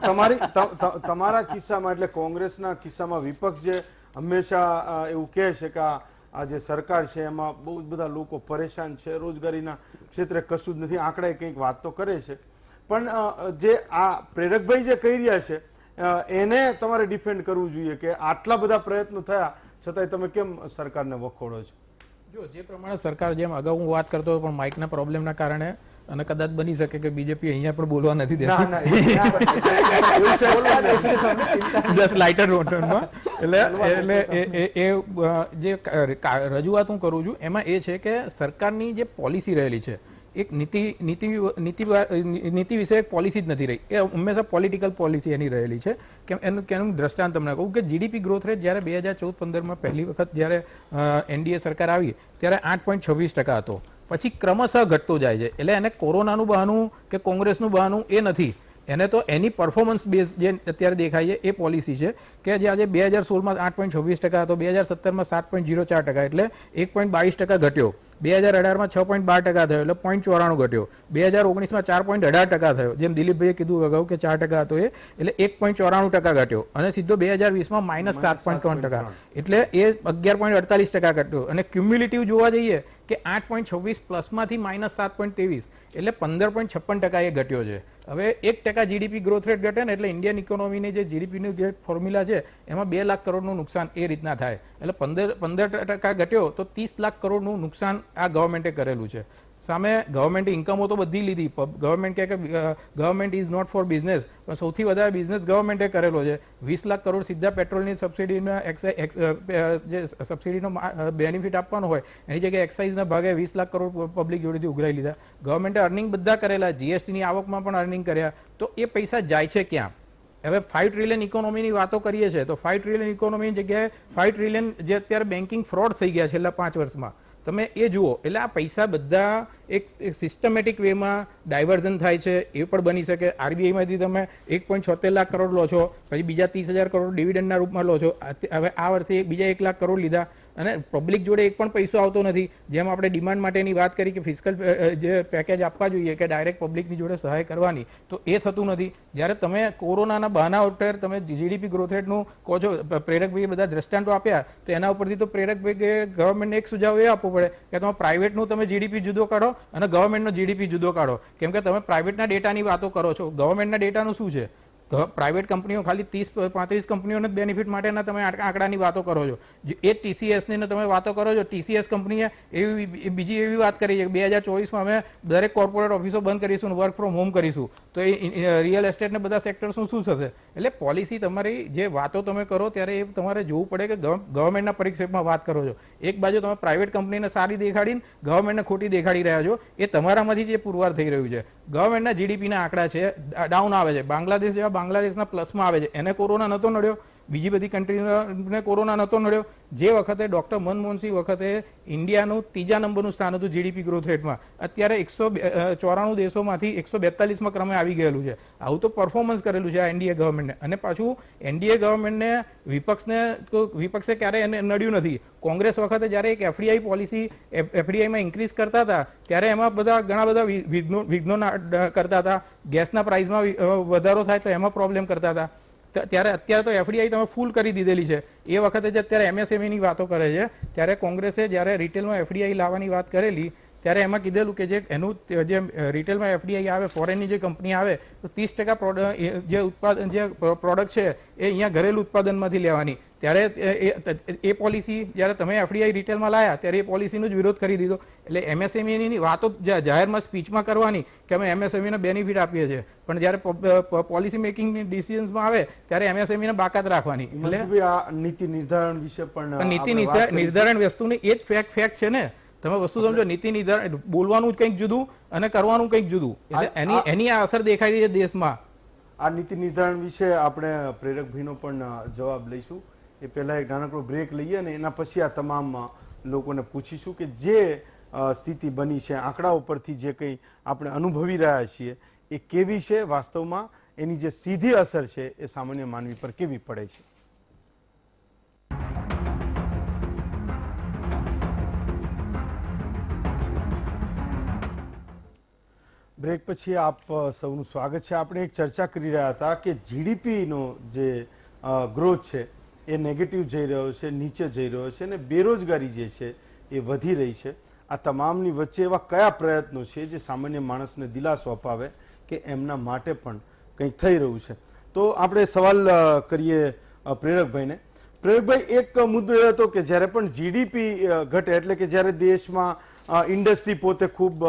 Speaker 1: તમારા કિસ્સામાં એટલે કોંગ્રેસના કિસ્સામાં વિપક્ષ જે હંમેશા એવું કહે છે કે આ જે સરકાર છે એમાં બહુ બધા લોકો પરેશાન છે, રોજગારીના ક્ષેત્રે કશું જ નથી, આંકડા કંઈક વાત તો કરે છે, પણ જે આ પ્રેરકભાઈ જે કહી રહ્યા છે એને તમારે ડિફેન્ડ કરવું જોઈએ કે આટલા બધા પ્રયત્નો થયા છતાંય તમે કેમ સરકારને વખોડો છો?
Speaker 4: જો જે પ્રમાણે સરકાર, જેમ અગાઉ હું વાત કરતો હતો પણ માઇકના પ્રોબ્લેમના કારણે, અને કદાચ બની શકે કે બીજેપી અહીંયા પણ બોલવા નથી દેતી જસ્ટ લાઇટર નોટમાં, એટલે એ જે રજૂઆત હું કરું છું એમાં એ છે કે સરકારની જે પોલિસી રહેલી છે એક નીતિ વિષયક પોલિસી જ નથી રહી, એ હંમેશા પોલિટિકલ પોલિસી એની રહેલી છે. કે એનું દ્રષ્ટાંત તમને કહું કે જીડીપી ગ્રોથ રેટ જ્યારે 2014-15માં પહેલી વખત જ્યારે એનડીએ સરકાર આવી ત્યારે 8.26% હતો, પછી ક્રમશઃ ઘટતો જાય છે. એટલે એને કોરોનાનું બહાનું કે કોંગ્રેસનું બહાનું એ નથી, એને તો એની પરફોર્મન્સ બેઝ જે અત્યારે દેખાય છે એ પોલિસી છે કે જે આજે 2016માં 8.26% હતો, 2017માં 7.04%, એટલે 1.22% ઘટ્યો, 2018માં 6.12% થયો, એટલે 0.94 ઘટ્યો, 2019માં 4.18% થયો, જેમ દિલીપભાઈએ કીધું અગાઉ કે 4% હતો એ, એટલે 1.94% ઘટ્યો, અને સીધો 2020માં -7.3%, એટલે એ 11.48% ઘટ્યો. અને ક્યુમ્યુલેટિવ જોવા જઈએ કે 8.26 પ્લસમાંથી -7.23, એટલે 15.56% એ ઘટ્યો છે. હવે 1% જીડીપી ગ્રોથ રેટ ઘટે ને એટલે ઇન્ડિયન ઇકોનોમીની જે જીડીપીનું જે ફોર્મ્યુલા છે એમાં 2 લાખ કરોડનું નુકસાન એ રીતના થાય. એટલે 15% ઘટ્યો તો 30 લાખ કરોડનું નુકસાન આ ગવર્મેન્ટે કરેલું છે. સામે ગવર્મેન્ટે ઇન્કમો તો બધી લીધી, ગવર્મેન્ટ કહે કે government is not for business, પણ સૌથી વધારે બિઝનેસ ગવર્મેન્ટે કરેલો છે. 20 લાખ કરોડ સીધા પેટ્રોલની સબસિડીના જે સબસિડીનો બેનિફિટ આપવાનો હોય એની જગ્યાએ એક્સાઇઝના ભાગે 20 લાખ કરોડ પબ્લિક જોડેથી ઉઘરાઈ લીધા. ગવર્મેન્ટે અર્નિંગ બધા કરેલા, જીએસટીની આવકમાં પણ અર્નિંગ કર્યા, તો એ પૈસા જાય છે ક્યાં? હવે 5 ટ્રિલિયન ઇકોનોમીની વાતો કરીએ છીએ તો 5 ટ્રિલિયન ઇકોનોમીની જગ્યાએ 5 ટ્રિલિયન જે અત્યારે બેન્કિંગ ફ્રોડ થઈ ગયા છેલ્લા 5 વર્ષમાં, તમે એ જુઓ. એટલે આ પૈસા બધા એક સિસ્ટમેટિક વેમાં ડાયવર્ઝન થાય છે, એ પણ બની શકે. આરબીઆઈમાંથી તમે 1.76 લાખ કરોડ લો છો, પછી બીજા 30,000 કરોડ ડિવિડન્ડના રૂપમાં લો છો, હવે આ વર્ષે બીજા 1 લાખ કરોડ લીધા, અને પબ્લિક જોડે એક પણ પૈસો આવતો નથી. જેમ આપણે ડિમાન્ડ માટેની વાત કરી કે ફિસ્કલ જે પેકેજ આપવા જોઈએ કે ડાયરેક્ટ પબ્લિકની જોડે સહાય કરવાની, તો એ થતું નથી. જ્યારે તમે કોરોનાના બહાના ઉપર તમે જીડીપી ગ્રોથ રેટનું કહો છો, પ્રેરકભાઈએ બધા દ્રષ્ટાંતો આપ્યા, તો એના ઉપરથી તો પ્રેરકભાઈએ ગવર્મેન્ટને એક સુઝાવ એ આપવો પડે કે તમે પ્રાઇવેટનું તમે જીડીપી જુદો કાઢો અને ગવર્મેન્ટનો જીડીપી જુદો કાઢો. કેમ કે તમે પ્રાઇવેટના ડેટાની વાતો કરો છો, ગવર્મેન્ટના ડેટાનું શું છે? પ્રાઇવેટ કંપનીઓ ખાલી 30-35 કંપનીઓને બેનિફિટ માટેના તમે આંકડાની વાતો કરો છો. એ ટીસીએસની તમે વાતો કરો છો, ટીસીએસ કંપનીએ બીજી એવી વાત કરી છે કે 2024માં અમે દરેક કોર્પોરેટ ઓફિસો બંધ કરીશું, વર્ક ફ્રોમ હોમ કરીશું, તો એ રિયલ એસ્ટેટને બધા સેક્ટર્સનું શું થશે? એટલે પોલિસી તમારી જે વાતો તમે કરો ત્યારે એ તમારે જોવું પડે કે ગવર્મેન્ટના પરિક્ષેપમાં વાત કરો છો. એક બાજુ તમે પ્રાઇવેટ કંપનીને સારી દેખાડીને ગવર્મેન્ટને ખોટી દેખાડી રહ્યા છો, એ તમારામાંથી જે પુરવાર થઈ રહ્યું છે. ગવર્મેન્ટના જીડીપીના આંકડા છે ડાઉન આવે છે, બાંગ્લાદેશ જેવા બાંગ્લાદેશના પ્લસમાં આવે છે, એને કોરોના નહોતો નડ્યો, બીજી બધી કન્ટ્રીને કોરોના નહોતો નડ્યો. જે વખતે ડોક્ટર મનમોહનસિંહ વખતે ઇન્ડિયાનું 3જા નંબરનું સ્થાન હતું જીડીપી ગ્રોથ રેટમાં, અત્યારે 194 દેશોમાંથી 142માં ક્રમે આવી ગયેલું છે. આવું તો પરફોર્મન્સ કરેલું છે આ એનડીએ ગવર્મેન્ટને. અને પાછું એનડીએ ગવર્મેન્ટને વિપક્ષે ક્યારે એને નડ્યું નથી. કોંગ્રેસ વખતે જ્યારે એક એફડીઆઈ પોલિસી એફડીઆઈમાં ઇન્ક્રીઝ કરતા હતા ત્યારે એમાં ઘણા બધા વિઘ્નો કરતા હતા. ગેસના પ્રાઇસમાં વધારો થાય તો એમાં પ્રોબ્લેમ કરતા હતા. અત્યારે તો એફડીઆઈ તમે ફૂલ કરી દીધેલી છે. એ વખતે જે અત્યારે એમએસએમઈની વાતો કરે છે, ત્યારે કોંગ્રેસે જ્યારે રિટેલમાં એફડીઆઈ લાવવાની વાત કરેલી ત્યારે એમાં કીધેલું કે જે એનું જે રિટેલમાં એફડીઆઈ આવે, ફોરેનની જે કંપની આવે, તો 30% જે ઉત્પાદન જે પ્રોડક્ટ છે એ અહીંયા ઘરેલું ઉત્પાદનમાંથી લેવાની. ત્યારે એ પોલિસી જ્યારે તમે એફડીઆઈ રિટેલમાં લાયા ત્યારે એ પોલિસીનો જ વિરોધ કરી દીધો. એટલે એમએસએમઈની વાતો જાહેરમાં સ્પીચમાં કરવાની કે અમે એમએસએમઈને બેનિફિટ આપીએ છીએ, પણ જ્યારે પોલિસી મેકિંગની ડિસિઝન્સમાં આવે ત્યારે એમએસએમઈને બાકાત રાખવાની.
Speaker 1: એટલે આ નીતિ નિર્ધારણ વિશે પણ
Speaker 3: નીતિ નિર્ધારણ વસ્તુની એ જ ફેક્ટ છે ને. તમે વસ્તુ સમજો, નીતિ નિર્ધારણ બોલવાનું કંઈક જુદું અને કરવાનું કંઈક જુદું, એટલે એની આ અસર દેખાઈ રહી છે દેશમાં.
Speaker 1: આ નીતિ નિર્ધારણ વિશે આપણે પ્રેરકભાઈનો પણ જવાબ લઈશું. એ પહેલા એક નાનકડો બ્રેક લઈએ અને એના પછી આ તમામ લોકોને પૂછીશું કે જે સ્થિતિ બની છે, આંકડાઓ પરથી જે કંઈ આપણે અનુભવી રહ્યા છીએ એ કેવી છે, વાસ્તવમાં એની જે સીધી અસર છે એ સામાન્ય માનવી પર કેવી પડે છે. બ્રેક પછી આપ સૌનું સ્વાગત છે. આપણે એક ચર્ચા કરી રહ્યા હતા કે જીડીપીનો જે ગ્રોથ છે એ નેગેટિવ જઈ રહ્યો છે, નીચે જઈ રહ્યો છે, અને બેરોજગારી જે છે એ વધી રહી છે. આ તમામની વચ્ચે એવા કયા પ્રયત્નો છે જે સામાન્ય માણસને દિલાસો અપાવે કે એમના માટે પણ કંઈક થઈ રહ્યું છે? તો આપણે સવાલ કરીએ પ્રેરકભાઈને પ્રયોગભાઈ, એક મુદ્દો એ હતો કે જ્યારે પણ જીડીપી ઘટે એટલે કે જ્યારે દેશમાં ઇન્ડસ્ટ્રી પોતે ખૂબ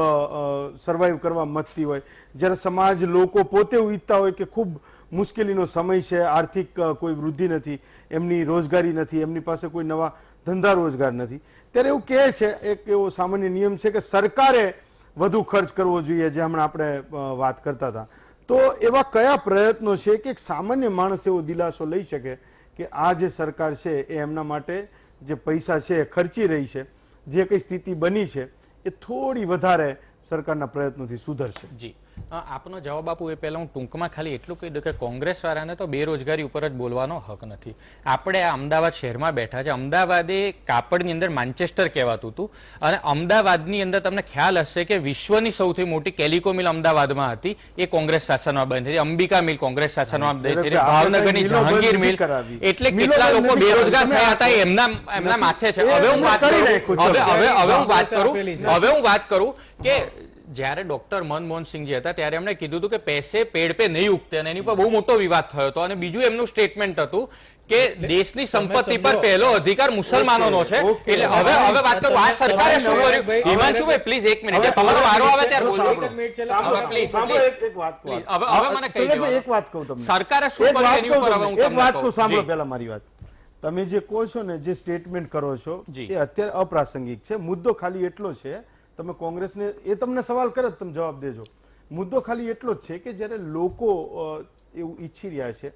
Speaker 1: સર્વાઈવ કરવા મથતી હોય, જ્યારે સમાજ લોકો પોતે ઈચ્છતા હોય કે ખૂબ મુશ્કેલીનો સમય છે, આર્થિક કોઈ વૃદ્ધિ નથી, એમની રોજગારી નથી, એમની પાસે કોઈ નવા ધંધા રોજગાર નથી, ત્યારે એવું કહે છે, એક એવો સામાન્ય નિયમ છે કે સરકારે વધુ ખર્ચ કરવો જોઈએ, જે હમણાં આપણે વાત કરતા હતા. તો એવા કયા પ્રયત્નો છે કે એક સામાન્ય માણસ એવો દિલાસો લઈ શકે કે આ જે સરકાર છે એ એમના માટે જે પૈસા છે એ ખર્ચી રહી છે, જે કઈ સ્થિતિ બની છે એ થોડી વધારે સરકારના પ્રયત્નોથી સુધરશે?
Speaker 3: જી, આપનો જવાબ આપું એ પહેલા હું ટૂંકમાં ખાલી એટલું કહી દઉં કે કોંગ્રેસ વાળાને તો બેરોજગારી ઉપર જ બોલવાનો હક નથી. આપણે આ અમદાવાદ શહેરમાં બેઠા છે. અમદાવાદ એ કાપડની અંદર માન્ચેસ્ટર કહેવાતું હતું, અને અમદાવાદની અંદર તમને ખ્યાલ હશે કે વિશ્વની સૌથી મોટી કેલિકો મિલ અમદાવાદમાં હતી, એ કોંગ્રેસ શાસનમાં બંધ થઈ. અંબિકા મિલ કોંગ્રેસ શાસનમાં બંધ થઈ. ભાવનગરની જહાંગીર મિલ, એટલે કેટલા લોકો બેરોજગાર થયા હતા એમના માથે છે. હવે હું વાત કરું કે જ્યારે ડોક્ટર મનમોહનસિંહજી હતા ત્યારે એમણે કીધું હતું કે પૈસે પેડ પે નહીં ઉગતે, અને એની પર બહુ મોટો વિવાદ થયો હતો. અને બીજું એમનું સ્ટેટમેન્ટ હતું કે દેશની સંપત્તિ પર પહેલો અધિકાર મુસલમાનોનો છે. એટલે હવે વાત કરું આ સરકારે શું કર્યું. હિમાંશુભાઈ પ્લીઝ એક મિનિટ, તમારો વારો આવે ત્યારે બોલજો. હવે મને કહી દો એક વાત કહું તમને, સરકારે શું કર્યું એની ઉપર હવે હું તમને કહું.
Speaker 1: સાંભળો પહેલા મારી વાત. તમે જે કહો છો ને, જે સ્ટેટમેન્ટ કરો છો એ અત્યારે અપ્રાસંગિક છે. મુદ્દો ખાલી એટલો છે, તમે કોંગ્રેસને એ તમને સવાલ કરે તમે જવાબ દેજો. મુદ્દો ખાલી એટલો જ છે કે જ્યારે લોકો એવું ઈચ્છી રહ્યા છે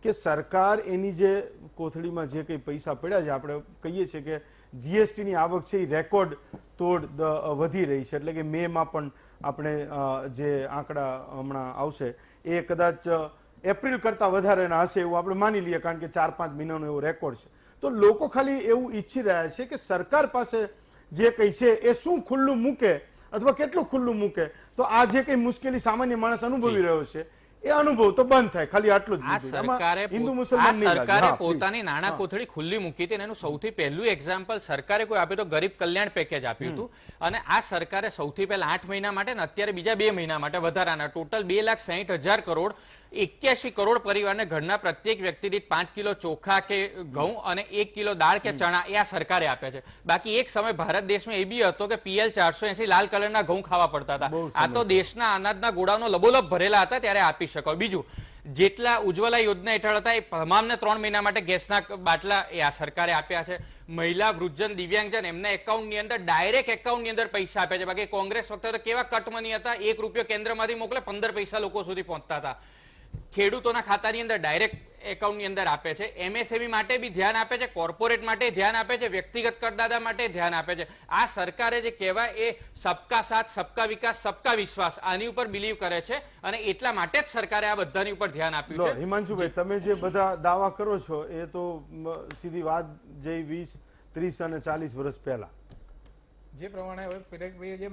Speaker 1: કે સરકાર એની જે કોથળીમાં જે કંઈ પૈસા પડ્યા છે, આપણે કહીએ છીએ કે જીએસટીની આવક છે એ રેકોર્ડ તોડ વધી રહી છે, એટલે કે મેમાં પણ આપણે જે આંકડા હમણાં આવશે એ કદાચ એપ્રિલ કરતા વધારેના હશે એવું આપણે માની લઈએ, કારણ કે 4-5 મહિનાનો એવો રેકોર્ડ છે. તો લોકો ખાલી એવું ઈચ્છી રહ્યા છે કે સરકાર પાસે જે કંઈ છે એ શું ખુલ્લું મૂકે અથવા કેટલું ખુલ્લું મૂકે, તો આ જે કંઈ મુશ્કેલી સામાન્ય માણસ અનુભવી રહ્યો છે એ અનુભવ તો બંધ થાય. ખાલી આટલું જ. હિન્દુ મુસલમાન
Speaker 3: સરકારે પોતાની નાણાં કોથળી ખુલ્લી મૂકી હતી, એનું સૌથી પહેલું એક્ઝામ્પલ સરકારે કોઈ આપ્યું તો ગરીબ કલ્યાણ પેકેજ આપ્યું હતું. અને આ સરકારે સૌથી પહેલા 8 મહિના માટે ને અત્યારે બીજા 2 મહિના માટે વધારાના ટોટલ 2,60,000 કરોડ 81 કરોડ પરિવારને ઘરના પ્રત્યેક વ્યક્તિ દીઠ 5 કિલો ચોખા કે ઘઉં અને 1 કિલો દાળ કે ચણા એ આ સરકારે આપ્યા છે. બાકી એક સમય ભારત દેશમાં એ બી હતો કે PL 480 લાલ કલરના ઘઉં ખાવા પડતા હતા. આ તો દેશના અનાજના ગોડાઉનો લબોલબ ભરેલા હતા ત્યારે આપી શકાય. બીજું, જેટલા ઉજ્જવલા યોજના હેઠળ હતા એ તમામને 3 મહિના માટે ગેસના બાટલા એ આ સરકારે આપ્યા છે. મહિલા, વૃદ્ધજન, દિવ્યાંગજન એમના એકાઉન્ટની અંદર ડાયરેક્ટ એકાઉન્ટની અંદર પૈસા આપ્યા છે. બાકી કોંગ્રેસ વખતે તો કેવા કટ મની હતા, 1 રૂપિયો કેન્દ્રમાંથી મોકલે 15 પૈસા લોકો સુધી પહોંચતા હતા. ખેડૂતોના ખાતાની અંદર ડાયરેક્ટ એકાઉન્ટની અંદર આપે છે. MSME માટે બી ધ્યાન આપે છે, કોર્પોરેટ માટે ધ્યાન આપે છે, વ્યક્તિગત કરદાતા માટે ધ્યાન આપે છે. આ સરકારે જે કહેવાય એ સબકા સાથ, સબકા વિકાસ, સબકા વિશ્વાસ આની ઉપર બિલીવ કરે છે, અને એટલા માટે જ સરકારે આ બધાની ઉપર ધ્યાન આપ્યું છે.
Speaker 1: હિમાંશુભાઈ, તમે જે બધા દાવા કરો છો એ તો સીધી વાત જઈ 20, 30 અને 40 વર્ષ પહેલા
Speaker 4: જે પ્રમાણે હવે પીરેકભાઈએ જે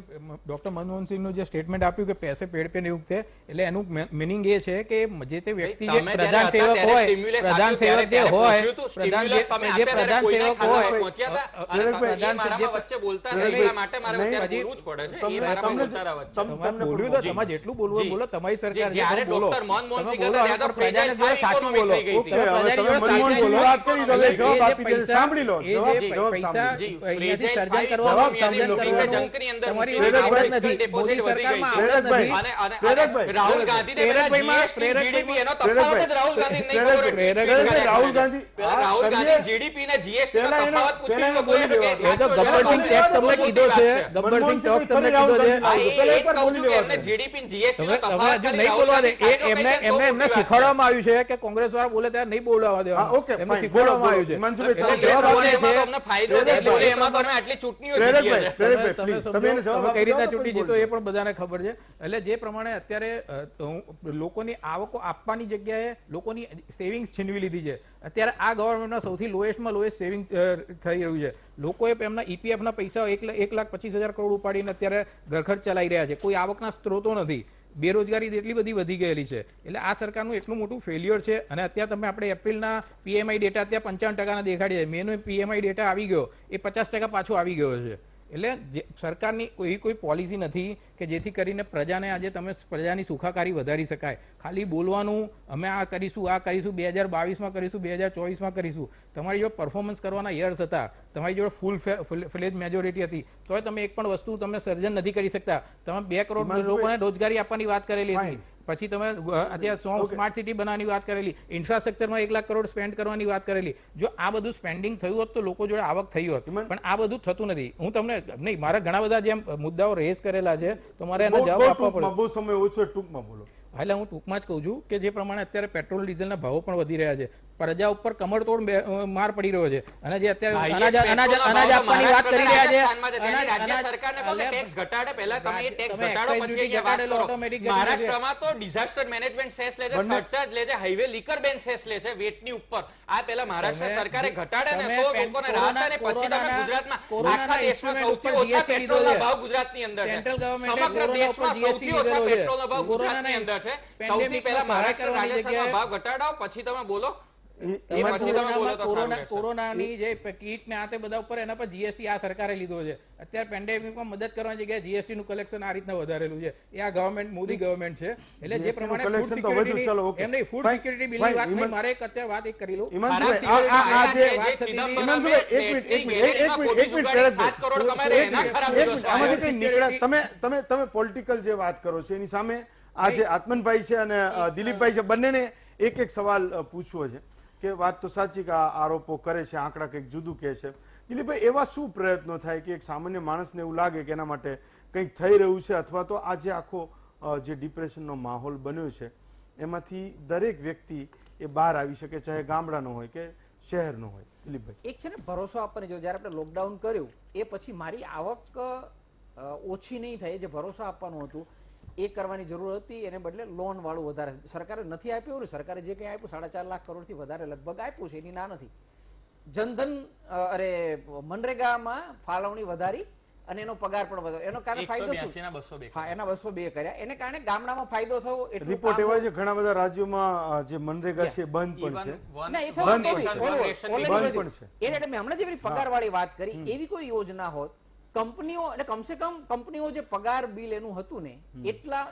Speaker 4: ડોક્ટર મનમોહનસિંહનું જે સ્ટેટમેન્ટ આપ્યું કે પૈસે પેડ પે નહીં ઉગતે, એટલે એનું મિનિંગ એ છે કે જે તે વ્યક્તિ જે પ્રધાન સેવક હોય, પ્રધાન સેવક જે હોય, જે પ્રધાન સેવક હોય, બોલ્યું તો તમારે જેટલું બોલવું બોલો, તમારી સરકાર બોલો, તમે બોલો, પ્રજાને જોડે સાચું બોલો.
Speaker 1: સાંભળી લો,
Speaker 4: પૈસા અહીંયાથી સર્જન કરવા રાહુલ ગાંધી જીડીપી ને જીએસટી નો તફાવત પૂછ્યો તો ગબ્બરસિંહ ટેક્સ તમને કીધો છે, ગબ્બરસિંહ ટેક્સ તમને કીધો છે. એમને જીડીપી ને જીએસટી નો તફાવત નહીં બોલવા દે. એમને શીખવાડવામાં આવ્યું છે કે કોંગ્રેસ વાળા બોલે ત્યારે નહીં બોલવા દેવા. એમને શીખવાડવામાં આવ્યું છે. તમને ફાયદો બોલે એમાં તમે આટલી ચૂંટણીઓ કઈ રીતે ચૂંટી જીતો એ પણ બધાને ખબર છે. એટલે જે પ્રમાણે અત્યારે લોકોની આવકો આપવાની જગ્યાએ લોકોની સેવિંગ્સ છીનવી લીધી છે. અત્યારે આ ગવર્મેન્ટના સૌથી લોએસ્ટમાં લોએસ્ટ સેવિંગ થઈ રહ્યું છે. લોકોએ એમના EPFના પૈસા 1,25,000 કરોડ ઉપાડીને અત્યારે ઘરખર્ચ ચલાવી રહ્યા છે. કોઈ આવકના સ્ત્રોતો નથી. બેરોજગારી એટલી બધી વધી ગયેલી છે. એટલે આ સરકારનું એટલું મોટું ફેલ્યોર છે. અને અત્યારે તમે આપણે એપ્રિલના PMI ડેટા અત્યારે 55% દેખાડી છે. મેનો PMI ડેટા આવી ગયો એ 50% પાછો આવી ગયો છે.
Speaker 6: એટલે સરકારની કોઈ પોલિસી નથી કે જેથી કરીને પ્રજાને આજે તમે પ્રજાની સુખાકારી વધારી શકાય. ખાલી બોલવાનું અમે આ કરીશું 2022માં કરીશું 2024માં કરીશું. તમારી જો પરફોર્મન્સ કરવાના યર્સ હતા, તમારી જોડે ફૂલ મેજોરિટી હતી, તોય તમે એક પણ વસ્તુ તમે સર્જન નથી કરી શકતા. તમે 2 કરોડ લોકોને રોજગારી આપવાની વાત કરેલી હતી, પછી તમે આજે સ્માર્ટ સિટી બનાવવાની વાત કરેલી, ઇન્ફ્રાસ્ટ્રક્ચરમાં 1 લાખ કરોડ સ્પેન્ડ કરવાની વાત કરેલી. જો આ બધું સ્પેન્ડિંગ થયું હોત તો લોકો જોડે આવક થઈ હોત, પણ આ બધું થતું નથી. હું તમને નહીં, મારા ઘણા બધા જેમ મુદ્દાઓ રેઝ કરેલા છે તો મારે એનો જવાબ આપવો પડે.
Speaker 1: બહુ સમય ઓછો, ટૂંકમાં બોલો.
Speaker 6: એટલે હું ટૂંકમાં જ કહું છું કે જે પ્રમાણે અત્યારે પેટ્રોલ ડીઝલના ભાવો પણ વધી રહ્યા છે, પ્રજા ઉપર કમરતોડ માર પડી રહ્યો છે, અને જે અત્યારે અનાજ આપવાની વાત કરી રહ્યા છે,
Speaker 3: રાજ્ય સરકારને કહો કે ટેક્સ ઘટાડે, પહેલા તમે એ ટેક્સ ઘટાડો પછી અહીંયા વાત કરો. મહારાષ્ટ્રમાં તો ડિઝાસ્ટર મેનેજમેન્ટ સેસ લે છે, સરચાર્જ લે છે, હાઈવે લીકર બેન સેસ લે છે વેટની ઉપર. આ પહેલા મહારાષ્ટ્ર સરકારે ઘટાડે ને તો લોકોને રાહત થાય, પછી તમે ગુજરાતમાં આખા દેશમાં સૌથી ઓછા પેટ્રોલના ભાવ ગુજરાતની અંદર છે, સમગ્ર દેશમાં સૌથી ઓછા પેટ્રોલના ભાવ ગુજરાતની અંદર છે. સૌથી પહેલા મહારાષ્ટ્ર રાજસ્થાનના ભાવ ઘટાડો, પછી તમે બોલો.
Speaker 6: કોરોનાની જે કીટ ને આ તે બધા ઉપર એના પર જીએસટી આ સરકારે લીધો છે. અત્યારે પેન્ડેમિકમાં મદદ કરવાની જગ્યાએ જીએસટી નું કલેક્શન આ રીતના વધારેલું છે. એ આ ગવર્મેન્ટ, મોદી ગવર્મેન્ટ છે. એટલે જે પ્રમાણે ફૂડ સિક્યુરિટી બિલની વાત થઈ, મારે એક અત્યારે વાત એક કરી લઉં.
Speaker 1: તમે પોલિટિકલ જે વાત કરો છો એની સામે આજે આત્મનભાઈ છે અને દિલીપભાઈ છે, બંનેને એક સવાલ પૂછવો છે કે વાત તો સાચી કે આ આરોપો કરે છે, આંકડા કંઈક જુદું કહે છે. દિલીપભાઈ, એવા શું પ્રયત્નો થાય કે એક સામાન્ય માણસને એવું લાગે કે એના માટે કંઈક થઈ રહ્યું છે, અથવા તો આ જે આખો જે ડિપ્રેશનનો માહોલ બન્યો છે એમાંથી દરેક વ્યક્તિ એ બહાર આવી શકે, ચાહે ગામડાનો હોય કે શહેરનો હોય? દિલીપભાઈ,
Speaker 6: એક છે ને ભરોસો આપવાની જો જયારે આપણે લોકડાઉન કર્યું એ પછી મારી આવક ઓછી નહીં થાય, જે ભરોસો આપવાનું હતું એ કરવાની જરૂર હતી. એને બદલે લોન વાળું વધારે સરકારે નથી આપ્યું ને, સરકારે જે કંઈ આપ્યું 4.5 લાખ કરોડથી વધારે લગભગ આપ્યું છે, એની ના નથી. જનધન મનરેગામાં ફાળવણી વધારી અને એનો પગાર પણ વધ્યો. એનો કારણે ફાયદો શું? એના 202 કર્યા, એને કારણે ગામડામાં ફાયદો થયો.
Speaker 1: રિપોર્ટ એવા છે ઘણા બધા રાજ્યોમાં જે મનરેગા છે બંધ પણ છે.
Speaker 6: એટલે મેં હમણાં જે પગાર વાળી વાત કરી, એવી કોઈ યોજના હોત કંપનીઓ, એટલે કમસે કમ કંપનીઓ જે પગાર બિલ એનું હતું ને એટલા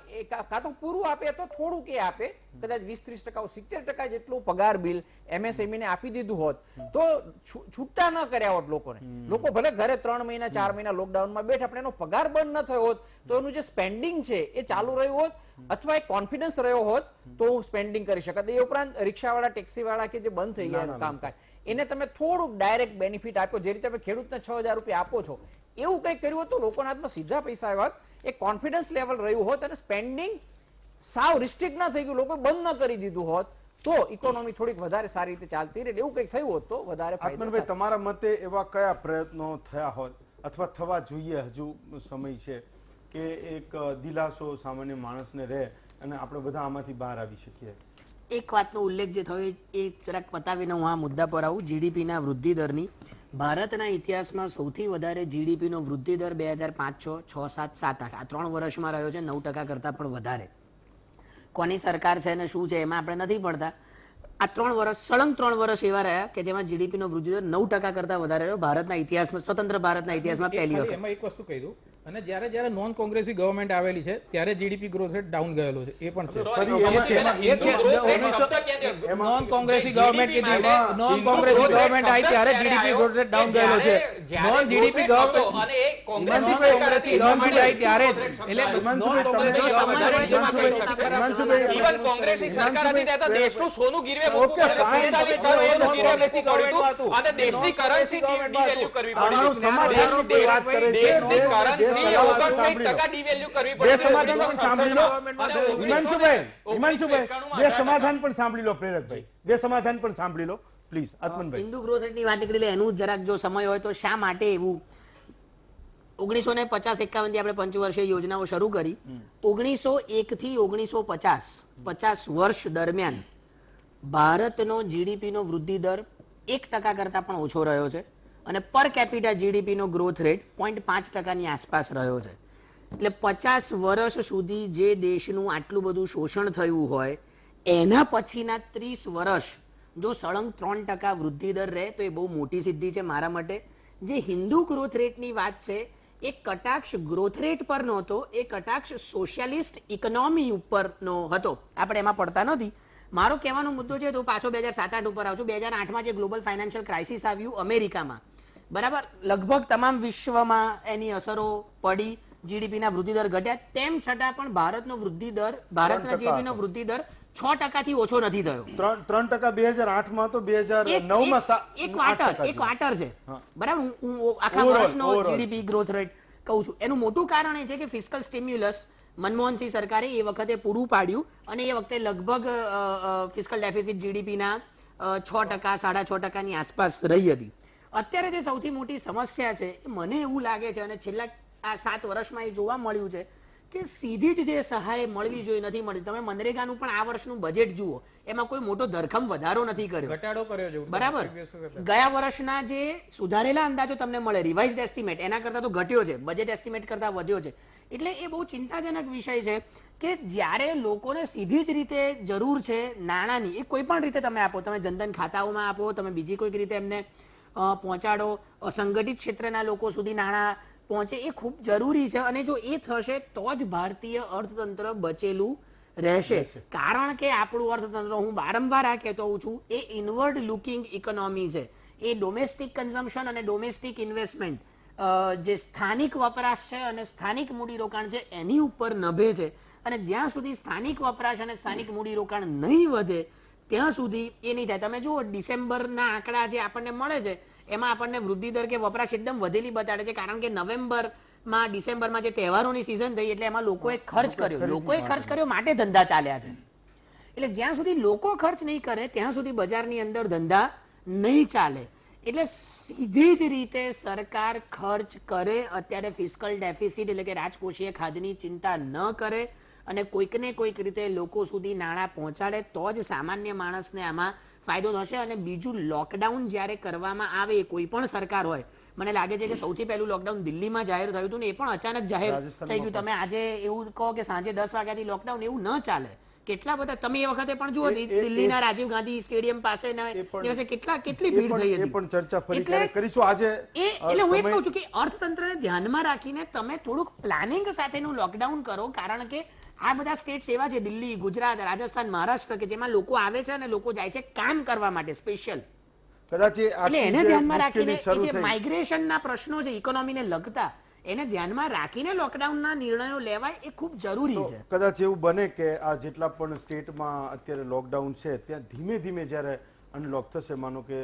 Speaker 6: કાં તો પૂરું આપે તો થોડુંક એ આપે, કદાચ 20-30% 70% જેટલું પગાર બિલ એમએસએમઈ ને આપી દીધું હોત તો છૂટા ન કર્યા હોત લોકોને. લોકો ભલે ઘરે 3 મહિના 4 મહિના લોકડાઉનમાં બેઠા, પણ એનો પગાર બંધ ન થયો હોત તો એનું જે સ્પેન્ડિંગ છે એ ચાલુ રહ્યું હોત, અથવા એક કોન્ફિડન્સ રહ્યો હોત તો હું સ્પેન્ડિંગ કરી શકત. એ ઉપરાંત રિક્ષાવાળા, ટેક્સીવાળા કે જે બંધ થઈ ગયા કામકાજ, એને તમે થોડુંક ડાયરેક્ટ બેનિફિટ આપ્યો, જે રીતે તમે ખેડૂતને 6,000 રૂપિયા આપો છો એવું કંઈક કર્યું હતું, લોકોના હાથમાં સીધા પૈસા આવ્યા હોત, એક કોન્ફિડન્સ લેવલ રહ્યું હોત અને સ્પેન્ડિંગ સાવ રિસ્ટ્રિક્ટ ના થઈ ગયું, લોકો બંધ ન કરી દીધું હોત તો ઇકોનોમી થોડીક વધારે સારી રીતે ચાલતી રહે. એવું કંઈક થયું હોત તો વધારે ફાયદો.
Speaker 1: આત્મનભાઈ, તમારા મતે એવા કયા પ્રયત્નો થયા હોત અથવા થવા જોઈએ, હજુ સમય છે કે એક દિલાસો સામાન્ય માણસને રહે અને આપણે બધા આમાંથી બહાર આવી શકીએ?
Speaker 2: એક વાતનો ઉલ્લેખ જે થયો એ જરાક પતાવીને હું આ મુદ્દા પર આવું. જીડીપીના વૃદ્ધિ દરની ભારતના ઇતિહાસમાં સૌથી વધારે જીડીપીનો વૃદ્ધિ દર 2005, 6, 7, 7, 8 આ 3 વર્ષમાં રહ્યો છે, 9% કરતાં પણ વધારે. કોની સરકાર છે ને શું છે એમાં આપણે નથી પડતા. આ 3 વર્ષ, સળંગ 3 વર્ષ એવા રહ્યા કે જેમાં જીડીપીનો વૃદ્ધિ દર 9% કરતાં વધારે રહ્યો ભારતના ઇતિહાસમાં, સ્વતંત્ર ભારતના ઇતિહાસમાં પહેલી વખત.
Speaker 6: એમાં એક વસ્તુ કહી દઉં, અને જ્યારે નોન કોંગ્રેસી ગવર્મેન્ટ આવેલી છે ત્યારે જીડીપી ગ્રોથ રેટ ડાઉન ગયેલો છે, એ પણ છે. નોન કોંગ્રેસી ગવર્મેન્ટ આવી ત્યારે જીડીપી ગ્રોથ રેટ ડાઉન ગયેલો છે. નોન જીડીપી ગવર્મેન્ટ આવી ત્યારે
Speaker 3: ઇવન કોંગ્રેસી સરકાર હતી ત્યારે દેશનું સોનું ગીરવે મૂકવું અને દેશની કરન્સી ડિવેલ્યુ કરવી પડી.
Speaker 1: સમાધાન પણ સાંભળી લો પ્રેરકભાઈ, બે સમાધાન પણ સાંભળી લો પ્લીઝ. આત્મનભાઈ,
Speaker 2: હિન્દુ ગ્રોથ રેટની વાત નીકળી, એનું જરાક જો સમય હોય તો શા માટે એવું 1950-51 થી આપણે પંચવર્ષીય યોજનાઓ શરૂ કરી. 1901 થી 1950 50 વર્ષ દરમિયાન ભારતનો જીડીપીનો વૃદ્ધિ દર 1% કરતા પણ ઓછો રહ્યો છે અને પર કેપિટા જીડીપીનો ગ્રોથ રેટ 0.5%ની આસપાસ રહ્યો છે. એટલે 50 વર્ષ સુધી જે દેશનું આટલું બધું શોષણ થયું હોય એના પછીના 30 વર્ષ જો સળંગ 3% વૃદ્ધિ દર રહે તો એ બહુ મોટી સિદ્ધિ છે મારા માટે. જે હિન્દુ ગ્રોથ રેટની વાત છે એ કટાક્ષ ગ્રોથ રેટ પર નહોતો, એ કટાક્ષ સોશિયાલિસ્ટ ઇકોનોમી ઉપરનો હતો. આપણે એમાં પડતા નથી. મારો કહેવાનો મુદ્દો છે તો પાછો 2007-8 ઉપર આવું છું. 2008માં જે ગ્લોબલ ફાઇનાન્શિયલ ક્રાઇસિસ આવ્યું અમેરિકામાં, બરાબર, લગભગ તમામ વિશ્વમાં એની અસરો પડી, જીડીપીના વૃદ્ધિદર ઘટ્યા, તેમ છતાં પણ ભારતનો વૃદ્ધિદર, ભારતના જીડીપીનો વૃદ્ધિદર 6% થી ઓછો નથી થયો.
Speaker 1: 3% 2008માં તો 2009માં
Speaker 2: એક ક્વાર્ટર છે, બરાબર. હું આખા વર્ષનો જીડીપી ગ્રોથ રેટ કહું છું. એનું મોટું કારણ એ છે કે ફિસ્કલ સ્ટિમ્યુલસ મનમોહનસિંહ સરકારે એ વખતે પૂરું પાડ્યું અને એ વખતે લગભગ ફિસ્કલ ડેફિસિટ જીડીપીના 6%, 6.5%ની આસપાસ રહી હતી. અત્યારે જે સૌથી મોટી સમસ્યા છે, મને એવું લાગે છે અને છેલ્લા આ 7 વર્ષમાં એ જોવા મળ્યું છે કે સીધી જ જે સહાય મળવી જોઈએ નથી મળતી. તમે મનરેગાનું પણ આ વર્ષનું બજેટ જુઓ, એમાં કોઈ મોટો ધરખમ વધારો નથી કર્યો,
Speaker 6: ઘટાડો કર્યો છે,
Speaker 2: બરાબર. ગયા વર્ષના જે સુધારેલા અંદાજો તમને મળે, રિવાઇઝડ એસ્ટિમેટ, એના કરતા તો ઘટ્યો છે, બજેટ એસ્ટિમેટ કરતા વધ્યો છે. એટલે એ બહુ ચિંતાજનક વિષય છે કે જ્યારે લોકોને સીધી જ રીતે જરૂર છે નાણાંની, એ કોઈ પણ રીતે તમે આપો, તમે જનધન ખાતાઓમાં આપો, તમે બીજી કોઈક રીતે એમને પહોંચાડો, અસંગઠિત ક્ષેત્રના લોકો સુધી નાણાં પહોંચે, એ ખૂબ જરૂરી છે. અને જો એ થશે તો જ ભારતીય અર્થતંત્ર બચેલું રહેશે. કારણ કે આપણું અર્થતંત્ર, હું વારંવાર આ કહેતો હોઉં છું, એ ઇનવર્ડ લુકિંગ ઇકોનોમી છે. એ ડોમેસ્ટિક કન્ઝમ્પશન અને ડોમેસ્ટિક ઇન્વેસ્ટમેન્ટ, જે સ્થાનિક વપરાશ છે અને સ્થાનિક મૂડીરોકાણ છે, એની ઉપર નભે છે. અને જ્યાં સુધી સ્થાનિક વપરાશ અને સ્થાનિક મૂડીરોકાણ નહીં વધે ત્યાં સુધી એ નહીં થાય. તમે જુઓ ડિસેમ્બરના આંકડા જે આપણને મળે છે, એમાં આપણને વૃદ્ધિ દર કે વપરાશ એકદમ વધેલી બતાડે છે. કારણ કે નવેમ્બરમાં, ડિસેમ્બરમાં જે તહેવારોની સિઝન થઈ, એટલે એમાં લોકોએ ખર્ચ કર્યો માટે ધંધા ચાલ્યા છે. એટલે જ્યાં સુધી લોકો ખર્ચ નહીં કરે ત્યાં સુધી બજારની અંદર ધંધા નહીં ચાલે. એટલે સીધી જ રીતે સરકાર ખર્ચ કરે, અત્યારે ફિસ્કલ ડેફિસિટ એટલે કે રાજકોષીય ખાધની ચિંતા ન કરે અને કોઈકને કોઈક રીતે લોકો સુધી નાણાં પહોંચાડે તો જ સામાન્ય માણસને આમાં ફાયદો થશે. અને બીજું, લોકડાઉન જ્યારે કરવામાં આવે, કોઈ પણ સરકાર હોય, મને લાગે છે કે સૌથી પહેલું લોકડાઉન દિલ્હીમાં જાહેર થયું હતું ને એ પણ અચાનક જાહેર થઈ ગયું. તમે આજે એવું કહો કે સાંજે 10 વાગ્યાથી લોકડાઉન, એવું ન ચાલે. કેટલા બધા, તમે એ વખતે પણ જુઓ દિલ્હીના રાજીવ ગાંધી સ્ટેડિયમ પાસે કેટલી ભીડ થઈ હતી.
Speaker 1: પણ ચર્ચા ફરી ક્યારેક કરીશું. આજે
Speaker 2: એટલે હું એ કહું છું કે અર્થતંત્રને ધ્યાનમાં રાખીને તમે થોડુંક પ્લાનિંગ સાથેનું લોકડાઉન કરો. કારણ કે આ બધા સ્ટેટ્સ એવા છે, દિલ્હી, ગુજરાત, રાજસ્થાન, મહારાષ્ટ્ર, કે જેમાં લોકો આવે છે અને લોકો જાય છે કામ કરવા માટે સ્પેશિયલ.
Speaker 1: કદાચ
Speaker 2: એટલે એને ધ્યાનમાં રાખીને જે માઇગ્રેશનના પ્રશ્નો છે ઇકોનોમીને લગતા, એને ધ્યાનમાં રાખીને લોકડાઉનના નિર્ણયો લેવાય, એ ખૂબ જરૂરી છે.
Speaker 1: કદાચ એવું બને કે આ જેટલા પણ સ્ટેટમાં અત્યારે લોકડાઉન છે ત્યાં ધીમે ધીમે જ્યારે અનલોક થશે, માનો કે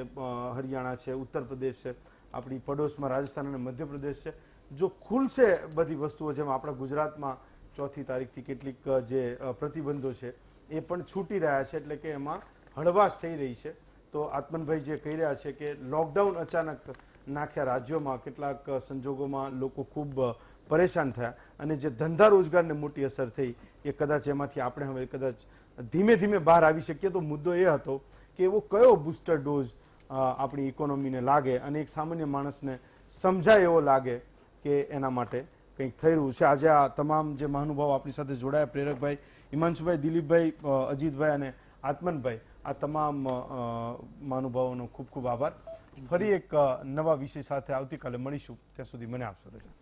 Speaker 1: હરિયાણા છે, ઉત્તર પ્રદેશ છે, આપણી પડોશમાં રાજસ્થાન અને મધ્યપ્રદેશ છે, જો ખુલશે બધી વસ્તુઓ, જેમ આપણા ગુજરાતમાં 4મી તારીખથી કેટલીક જે પ્રતિબંધો છે એ પણ છૂટી રહ્યા છે, એટલે કે એમાં હળવાશ થઈ રહી છે. તો આત્મનભાઈ જે કહી રહ્યા છે કે લોકડાઉન અચાનક નાખ્યા રાજ્યોમાં, કેટલાક સંજોગોમાં લોકો ખૂબ પરેશાન થયા અને જે ધંધા રોજગારને મોટી અસર થઈ, એ કદાચ એમાંથી આપણે હવે કદાચ ધીમે ધીમે બહાર આવી શકીએ. તો મુદ્દો એ હતો કે એવો કયો બુસ્ટર ડોઝ આપણી ઇકોનોમીને લાગે અને એક સામાન્ય માણસને સમજાય એવો લાગે કે એના માટે કંઈક થઈ રહ્યું છે. આજે આ તમામ જે મહાનુભાવો આપણી સાથે જોડાયા, પ્રેરકભાઈ, હિમાંશુભાઈ, દિલીપભાઈ, અજીતભાઈ અને આત્મનભાઈ, આ તમામ મહાનુભાવોનો ખૂબ ખૂબ આભાર. ફરી એક નવા વિષય સાથે આવતીકાલે મળીશું. ત્યાં સુધી મને આપશો રજા.